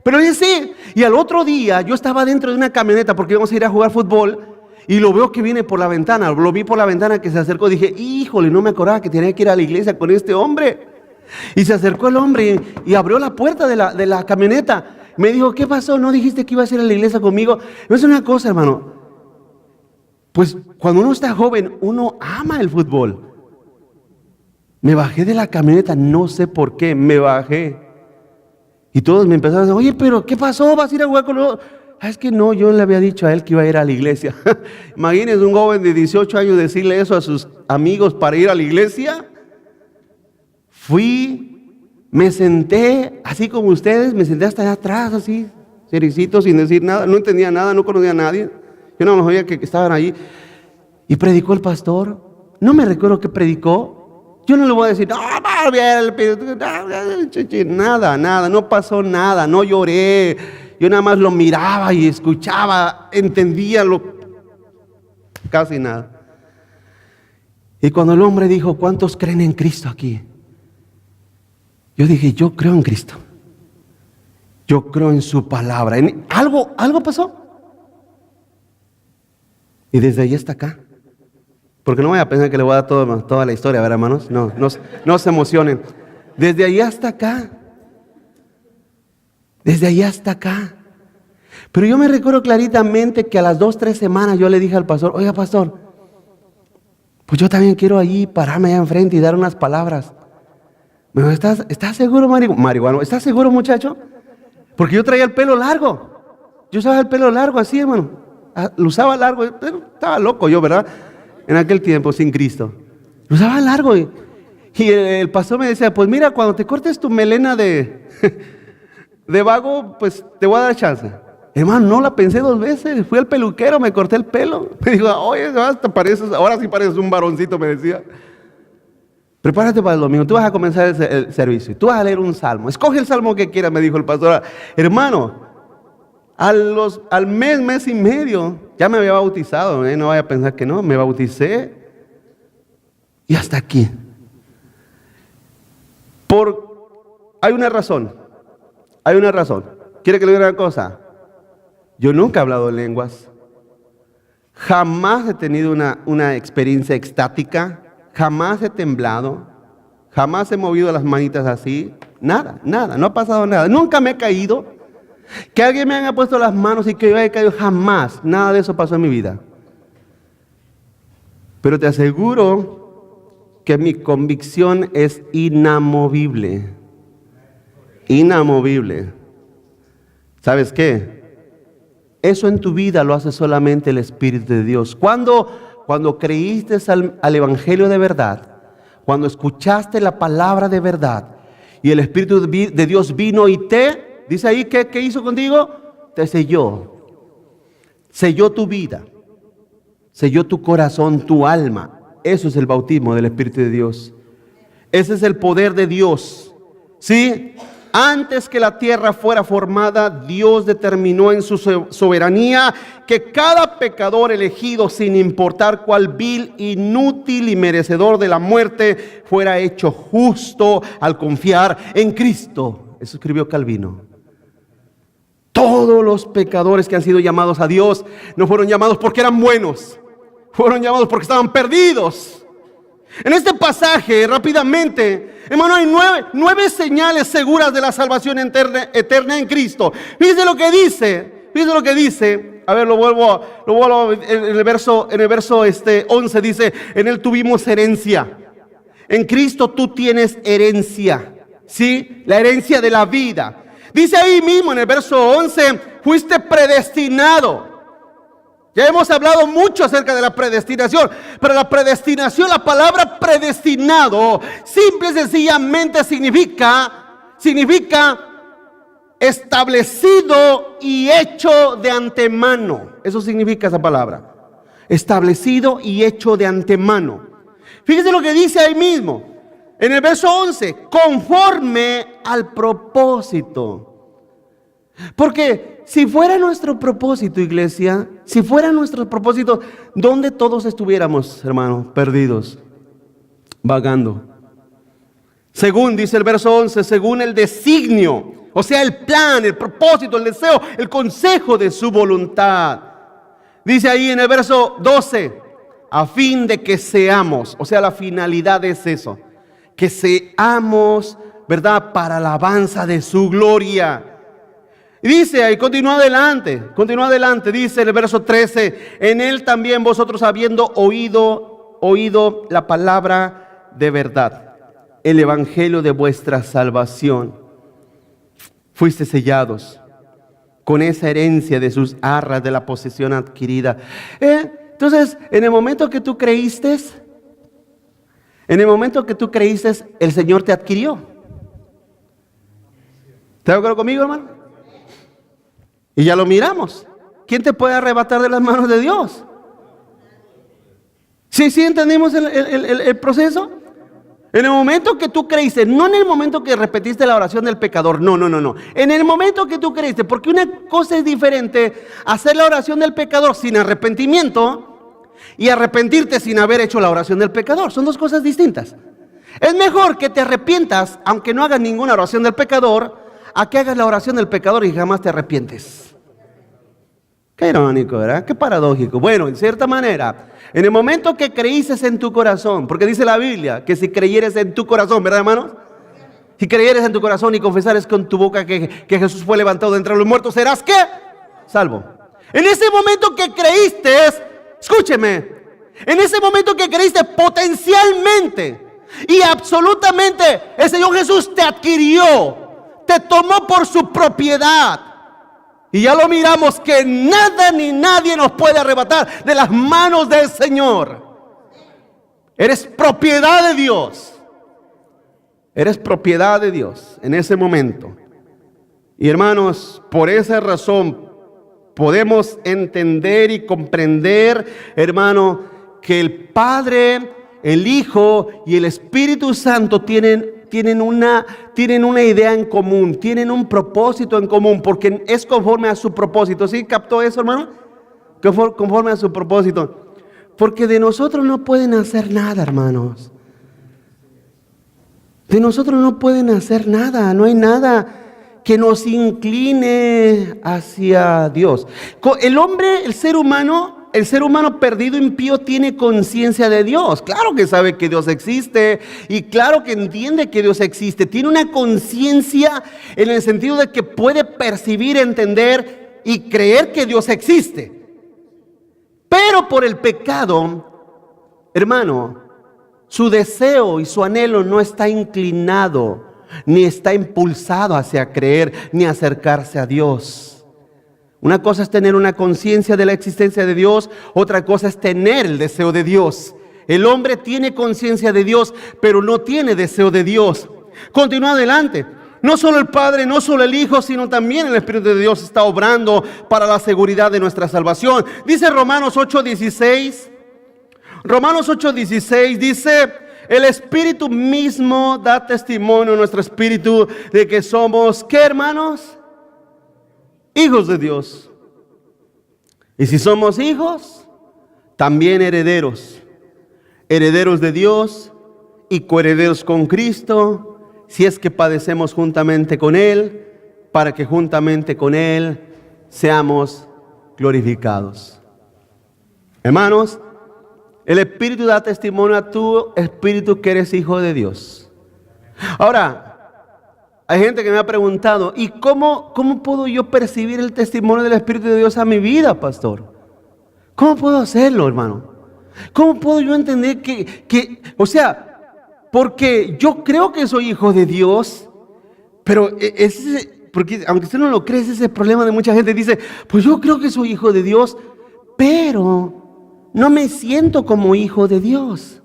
Pero le dije sí. Y al otro día yo estaba dentro de una camioneta porque íbamos a ir a jugar fútbol. Y lo veo que viene por la ventana, lo vi por la ventana que se acercó. Dije, híjole, no me acordaba que tenía que ir a la iglesia con este hombre. Y se acercó el hombre y abrió la puerta de la camioneta. Me dijo, ¿qué pasó? ¿No dijiste que ibas a ir a la iglesia conmigo? No es una cosa, hermano. Pues cuando uno está joven, uno ama el fútbol. Me bajé de la camioneta, no sé por qué, me bajé. Y todos me empezaron a decir, oye, pero ¿qué pasó? ¿Vas a ir a jugar con los...? Es que no, yo le había dicho a él que iba a ir a la iglesia. Imagínense un joven de 18 años decirle eso a sus amigos para ir a la iglesia. Fui, me senté, así como ustedes, me senté hasta allá atrás, así, sericito, sin decir nada. No entendía nada, no conocía a nadie. Yo no sabía que estaban ahí. Y predicó el pastor. No me recuerdo qué predicó. Yo no le voy a decir, nada, no pasó nada, no lloré. Yo nada más lo miraba y escuchaba, entendía casi nada. Y cuando el hombre dijo, ¿cuántos creen en Cristo aquí? Yo dije, yo creo en Cristo. Yo creo en su palabra. ¿Algo pasó? Y desde ahí hasta acá. Porque no voy a pensar que le voy a dar toda la historia, ¿verdad, hermanos? No se emocionen. Desde ahí hasta acá. Desde ahí hasta acá. Pero yo me recuerdo claritamente que a las 2-3 semanas yo le dije al pastor, oiga, pastor, pues yo también quiero allí pararme allá enfrente y dar unas palabras. Me dijo, ¿estás seguro, marihuano? ¿Estás seguro, muchacho? Porque yo traía el pelo largo. Yo usaba el pelo largo así, hermano. Lo usaba largo. Estaba loco yo, ¿verdad? En aquel tiempo, sin Cristo. Lo usaba largo. Y el pastor me decía, pues mira, cuando te cortes tu melena de vago, pues te voy a dar chance. Hermano, no la pensé 2 veces. Fui al peluquero, me corté el pelo. Me dijo, oye, ahora sí pareces un varoncito, me decía. Prepárate para el domingo, tú vas a comenzar el servicio. Tú vas a leer un salmo. Escoge el salmo que quieras, me dijo el pastor. Hermano, al mes y medio, ya me había bautizado. No vaya a pensar que no, me bauticé. Y hasta aquí. Hay una razón. ¿Quiere que le diga una cosa? Yo nunca he hablado en lenguas. Jamás he tenido una experiencia extática. Jamás he temblado. Jamás he movido las manitas así. Nada, no ha pasado nada. Nunca me he caído. Que alguien me haya puesto las manos y que yo haya caído, jamás. Nada de eso pasó en mi vida. Pero te aseguro que mi convicción es inamovible. Inamovible. ¿Sabes qué? Eso en tu vida lo hace solamente el Espíritu de Dios. Cuando creíste al Evangelio de verdad, cuando escuchaste la palabra de verdad y el Espíritu de Dios vino y dice ahí, ¿qué hizo contigo? Te selló. Selló tu vida. Selló tu corazón, tu alma. Eso es el bautismo del Espíritu de Dios. Ese es el poder de Dios. ¿Sí? Antes que la tierra fuera formada, Dios determinó en su soberanía que cada pecador elegido, sin importar cuál vil, inútil y merecedor de la muerte, fuera hecho justo al confiar en Cristo. Eso escribió Calvino. Todos los pecadores que han sido llamados a Dios no fueron llamados porque eran buenos, fueron llamados porque estaban perdidos. En este pasaje, rápidamente, hermano, hay nueve señales seguras de la salvación eterna en Cristo. Fíjense lo que dice. A ver, lo vuelvo en el verso 11 dice, en él tuvimos herencia. En Cristo tú tienes herencia, ¿sí? La herencia de la vida. Dice ahí mismo en el verso 11, fuiste predestinado. Ya hemos hablado mucho acerca de la predestinación, pero la predestinación, la palabra predestinado, simple y sencillamente significa establecido y hecho de antemano. Eso significa esa palabra. Establecido y hecho de antemano. Fíjese lo que dice ahí mismo, en el verso 11, conforme al propósito. Porque si fuera nuestro propósito, iglesia, si fuera nuestro propósito, ¿dónde todos estuviéramos, hermanos? Perdidos, vagando. Según, dice el verso 11, según el designio, o sea, el plan, el propósito, el deseo, el consejo de su voluntad. Dice ahí en el verso 12, a fin de que seamos, o sea, la finalidad es eso, que seamos, ¿verdad?, para alabanza de su gloria. Y dice ahí, continúa adelante, dice el verso 13, en él también vosotros habiendo oído la palabra de verdad, el evangelio de vuestra salvación, fuiste sellados con esa herencia de sus arras de la posesión adquirida. Entonces, en el momento que tú creíste, el Señor te adquirió. ¿Está de acuerdo conmigo, hermano? Y ya lo miramos. ¿Quién te puede arrebatar de las manos de Dios? ¿Sí entendimos el proceso? En el momento que tú creíste, no en el momento que repetiste la oración del pecador, no. En el momento que tú creíste, porque una cosa es diferente hacer la oración del pecador sin arrepentimiento y arrepentirte sin haber hecho la oración del pecador. Son dos cosas distintas. Es mejor que te arrepientas, aunque no hagas ninguna oración del pecador, a que hagas la oración del pecador y jamás te arrepientes. Qué irónico, ¿verdad? Qué paradójico. Bueno, en cierta manera, en el momento que creíces en tu corazón, porque dice la Biblia que si creyeres en tu corazón, ¿verdad, hermanos? Si creyeres en tu corazón y confesares con tu boca que Jesús fue levantado de entre los muertos, serás ¿qué? Salvo. En ese momento que creíste, escúcheme, en ese momento que creíste potencialmente y absolutamente, el Señor Jesús te adquirió, te tomó por su propiedad. Y ya lo miramos que nada ni nadie nos puede arrebatar de las manos del Señor. Eres propiedad de Dios. Eres propiedad de Dios en ese momento. Y hermanos, por esa razón podemos entender y comprender, hermano, que el Padre, el Hijo y el Espíritu Santo tienen una idea en común, tienen un propósito en común, porque es conforme a su propósito. ¿Sí captó eso, hermano? Conforme a su propósito. Porque de nosotros no pueden hacer nada, hermanos. De nosotros no pueden hacer nada, no hay nada que nos incline hacia Dios. El ser humano perdido, impío, tiene conciencia de Dios. Claro que sabe que Dios existe y claro que entiende que Dios existe. Tiene una conciencia en el sentido de que puede percibir, entender y creer que Dios existe. Pero por el pecado, hermano, su deseo y su anhelo no está inclinado, ni está impulsado hacia creer, ni acercarse a Dios. Una cosa es tener una conciencia de la existencia de Dios, otra cosa es tener el deseo de Dios. El hombre tiene conciencia de Dios, pero no tiene deseo de Dios. Continúa adelante. No solo el Padre, no solo el Hijo, sino también el Espíritu de Dios está obrando para la seguridad de nuestra salvación. Dice Romanos 8:16. Romanos 8:16 dice: el Espíritu mismo da testimonio a nuestro espíritu de que somos, ¿qué, hermanos? Hijos de Dios. Y si somos hijos, también herederos. Herederos de Dios y coherederos con Cristo, si es que padecemos juntamente con Él, para que juntamente con Él seamos glorificados. Hermanos, el Espíritu da testimonio a tu espíritu que eres hijo de Dios. Ahora, hay gente que me ha preguntado, ¿y cómo puedo yo percibir el testimonio del Espíritu de Dios a mi vida, pastor? ¿Cómo puedo hacerlo, hermano? ¿Cómo puedo yo entender porque yo creo que soy hijo de Dios, pero porque aunque usted no lo cree, ese es el problema de mucha gente. Dice, pues yo creo que soy hijo de Dios, pero no me siento como hijo de Dios.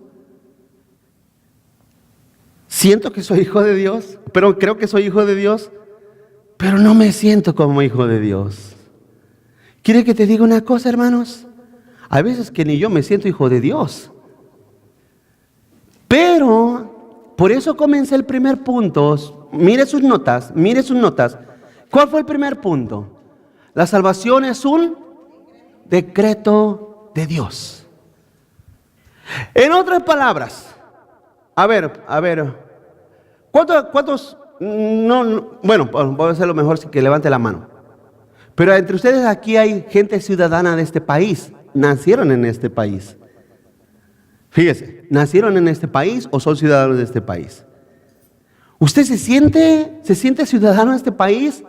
Siento que soy hijo de Dios, pero creo que soy hijo de Dios, pero no me siento como hijo de Dios. ¿Quiere que te diga una cosa, hermanos? Hay veces que ni yo me siento hijo de Dios. Pero, por eso comencé el primer punto. Mire sus notas. ¿Cuál fue el primer punto? La salvación es un decreto de Dios. En otras palabras, a ver, ¿cuántos? Bueno, voy a hacerlo mejor si que levante la mano. Pero entre ustedes aquí hay gente ciudadana de este país, nacieron en este país. Fíjese, ¿nacieron en este país o son ciudadanos de este país? ¿Usted se siente ciudadano de este país?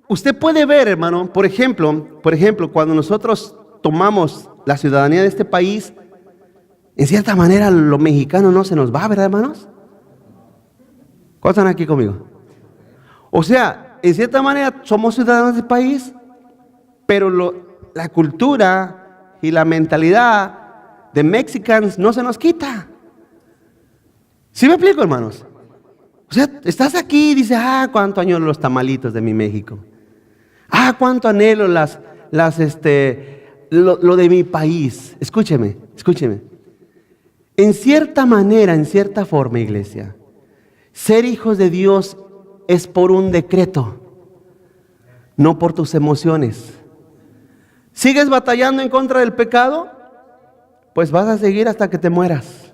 Usted puede ver, hermano, por ejemplo, cuando nosotros tomamos la ciudadanía de este país, en cierta manera lo mexicano no se nos va, ¿verdad, hermanos? ¿Cuántos están aquí conmigo? O sea, en cierta manera somos ciudadanos del país, pero la cultura y la mentalidad de mexicanos no se nos quita. ¿Sí me explico, hermanos? O sea, estás aquí y dices, cuánto añoro los tamalitos de mi México. Cuánto anhelo lo de mi país. Escúcheme. En cierta manera, en cierta forma, iglesia, ser hijos de Dios es por un decreto, no por tus emociones. ¿Sigues batallando en contra del pecado? Pues vas a seguir hasta que te mueras.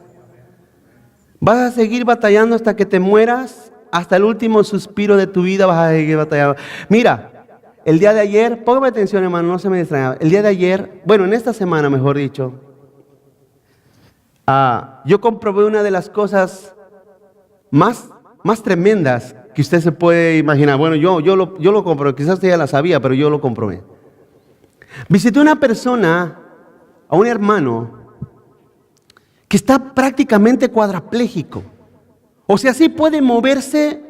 Vas a seguir batallando hasta que te mueras, hasta el último suspiro de tu vida vas a seguir batallando. Mira, el día de ayer, póngame atención, hermano, no se me distraiga. El día de ayer, en esta semana, mejor dicho, yo comprobé una de las cosas más tremendas que usted se puede imaginar. Bueno, yo lo comprobé, quizás usted ya la sabía, pero yo lo comprobé. Visité una persona, a un hermano, que está prácticamente cuadrapléjico. O sea, sí puede moverse,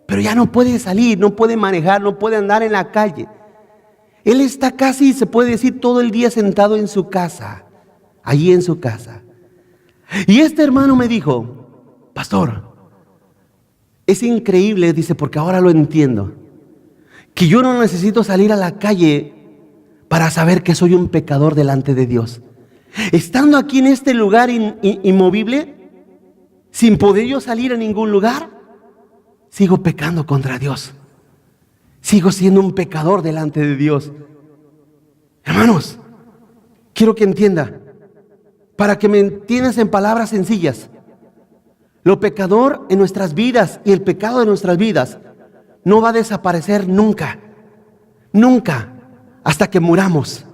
pero ya no puede salir, no puede manejar, no puede andar en la calle. Él está casi, se puede decir, todo el día sentado en su casa, allí en su casa. Y este hermano me dijo, pastor, es increíble, dice, porque ahora lo entiendo, que yo no necesito salir a la calle para saber que soy un pecador delante de Dios. Estando aquí en este lugar inmovible, sin poder yo salir a ningún lugar, sigo pecando contra Dios. Sigo siendo un pecador delante de Dios. Hermanos, quiero que entienda, para que me entiendas en palabras sencillas, lo pecador en nuestras vidas y el pecado de nuestras vidas no va a desaparecer nunca, hasta que muramos.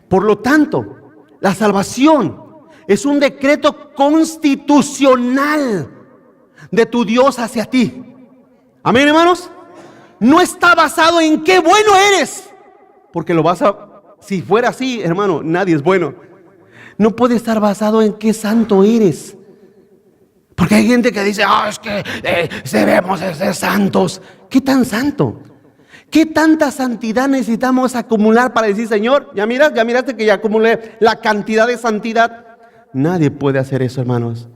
Por lo tanto, la salvación es un decreto constitucional de tu Dios hacia ti. Amén, hermanos. No está basado en qué bueno eres, porque si fuera así, hermano, nadie es bueno. No puede estar basado en qué santo eres, porque hay gente que dice, es que debemos ser santos. ¿Qué tan santo? ¿Qué tanta santidad necesitamos acumular para decir, Señor, ya miraste que ya acumulé la cantidad de santidad? Nadie puede hacer eso, hermanos.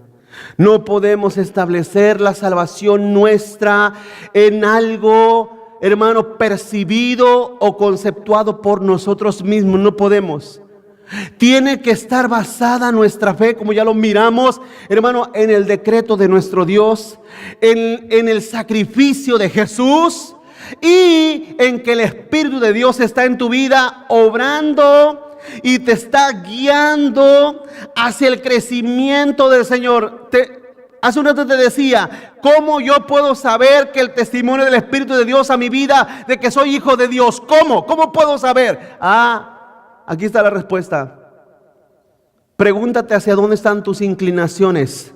No podemos establecer la salvación nuestra en algo, hermano, percibido o conceptuado por nosotros mismos. No podemos. Tiene que estar basada nuestra fe, como ya lo miramos, hermano, en el decreto de nuestro Dios, en el sacrificio de Jesús, y en que el Espíritu de Dios está en tu vida obrando y te está guiando hacia el crecimiento del Señor. Hace un rato te decía, ¿cómo yo puedo saber que el testimonio del Espíritu de Dios a mi vida, de que soy hijo de Dios? ¿Cómo? ¿Cómo puedo saber? Aquí está la respuesta. Pregúntate hacia dónde están tus inclinaciones.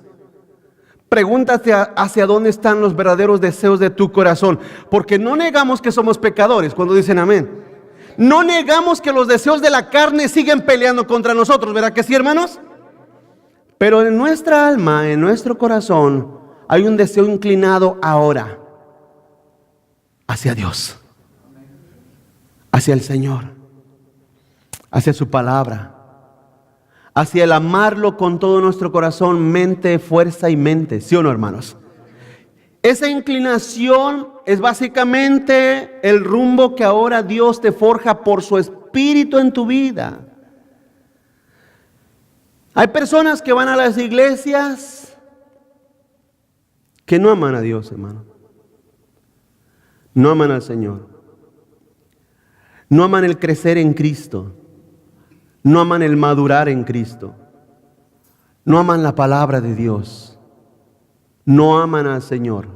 Pregúntate hacia dónde están los verdaderos deseos de tu corazón. Porque no negamos que somos pecadores cuando dicen amén. No negamos que los deseos de la carne siguen peleando contra nosotros, ¿verdad que sí, hermanos? Pero en nuestra alma, en nuestro corazón, hay un deseo inclinado ahora hacia Dios, hacia el Señor, hacia su palabra, hacia el amarlo con todo nuestro corazón, mente, fuerza y mente. ¿Sí o no, hermanos? Esa inclinación es básicamente el rumbo que ahora Dios te forja por su Espíritu en tu vida. Hay personas que van a las iglesias que no aman a Dios, hermano. No aman al Señor. No aman el crecer en Cristo. No aman el madurar en Cristo. No aman la palabra de Dios. No aman al Señor.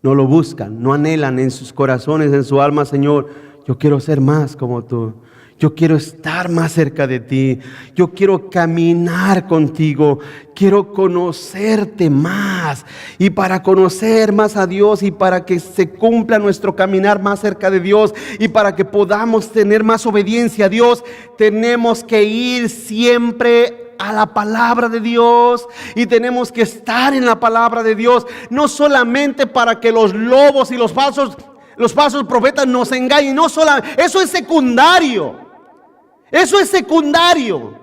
No lo buscan. No anhelan en sus corazones, en su alma, Señor, yo quiero ser más como tú. Yo quiero estar más cerca de ti. Yo quiero caminar contigo. Quiero conocerte más. Y para conocer más a Dios y para que se cumpla nuestro caminar más cerca de Dios y para que podamos tener más obediencia a Dios, tenemos que ir siempre a la palabra de Dios y tenemos que estar en la palabra de Dios. No solamente para que los lobos y los falsos profetas nos engañen. No solamente, eso es secundario. Eso es secundario.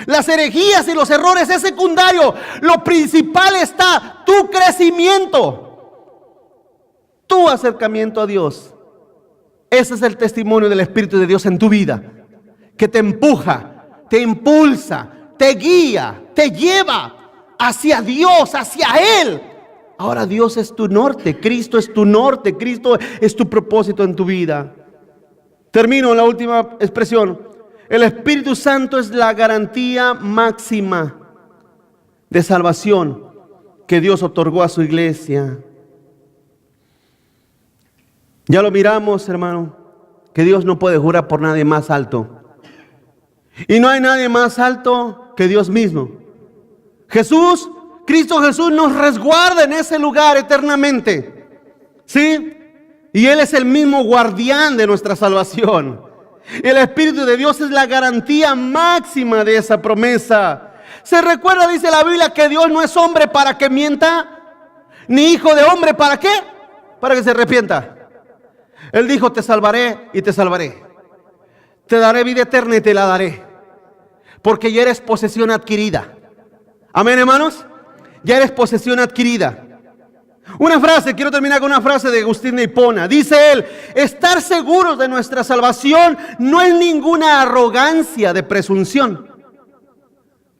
Las herejías y los errores es secundario. Lo principal está tu crecimiento, tu acercamiento a Dios. Ese es el testimonio del Espíritu de Dios en tu vida, que te empuja, te impulsa, te guía, te lleva hacia Dios, hacia Él. Ahora Dios es tu norte, Cristo es tu norte, Cristo es tu propósito en tu vida. Termino la última expresión. El Espíritu Santo es la garantía máxima de salvación que Dios otorgó a su iglesia. Ya lo miramos, hermano, que Dios no puede jurar por nadie más alto. Y no hay nadie más alto que Dios mismo. Cristo Jesús nos resguarda en ese lugar eternamente. ¿Sí? Y Él es el mismo guardián de nuestra salvación. El Espíritu de Dios es la garantía máxima de esa promesa. Se recuerda, dice la Biblia, que Dios no es hombre para que mienta, ni hijo de hombre para qué, para que se arrepienta. Él dijo: te salvaré y te salvaré, te daré vida eterna y te la daré, porque ya eres posesión adquirida. Amén, hermanos. Ya eres posesión adquirida. Una frase, quiero terminar con una frase de Agustín de Hipona. Dice él: estar seguros de nuestra salvación no es ninguna arrogancia de presunción,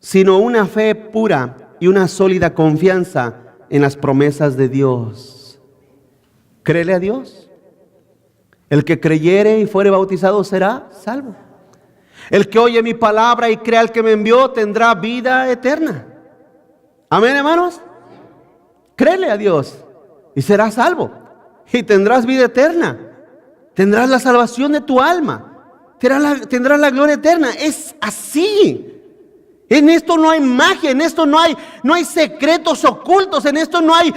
sino una fe pura y una sólida confianza en las promesas de Dios. Créele a Dios. El que creyere y fuere bautizado será salvo. El que oye mi palabra y crea al que me envió tendrá vida eterna. Amén, hermanos. Créele a Dios y serás salvo y tendrás vida eterna. Tendrás la salvación de tu alma. Tendrás la gloria eterna. Es así. En esto no hay magia, en esto no hay secretos ocultos, en esto no hay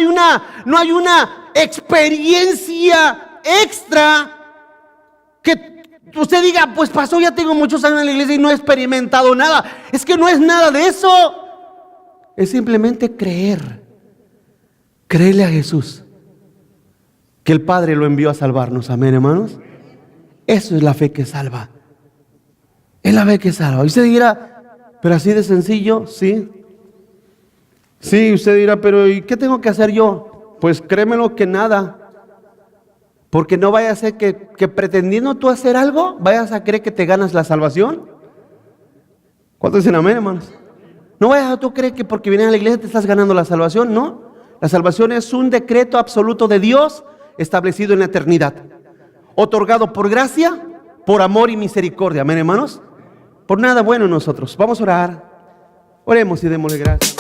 una experiencia extra que usted diga: pues pasó, ya tengo muchos años en la iglesia y no he experimentado nada. Es que no es nada de eso. Es simplemente creer. Créele a Jesús, que el Padre lo envió a salvarnos. Amén, hermanos. Eso es la fe que salva. Es la fe que salva. Y usted dirá: pero así de sencillo. Sí. Sí, usted dirá: pero ¿y qué tengo que hacer yo? Pues créemelo que nada. Porque no vaya a ser que pretendiendo tú hacer algo, vayas a creer que te ganas la salvación. ¿Cuántos dicen amén, hermanos? No vayas a tú creer que porque vienes a la iglesia te estás ganando la salvación. No. La salvación es un decreto absoluto de Dios establecido en la eternidad, otorgado por gracia, por amor y misericordia. Amén, hermanos. Por nada bueno nosotros. Vamos a orar. Oremos y démosle gracias.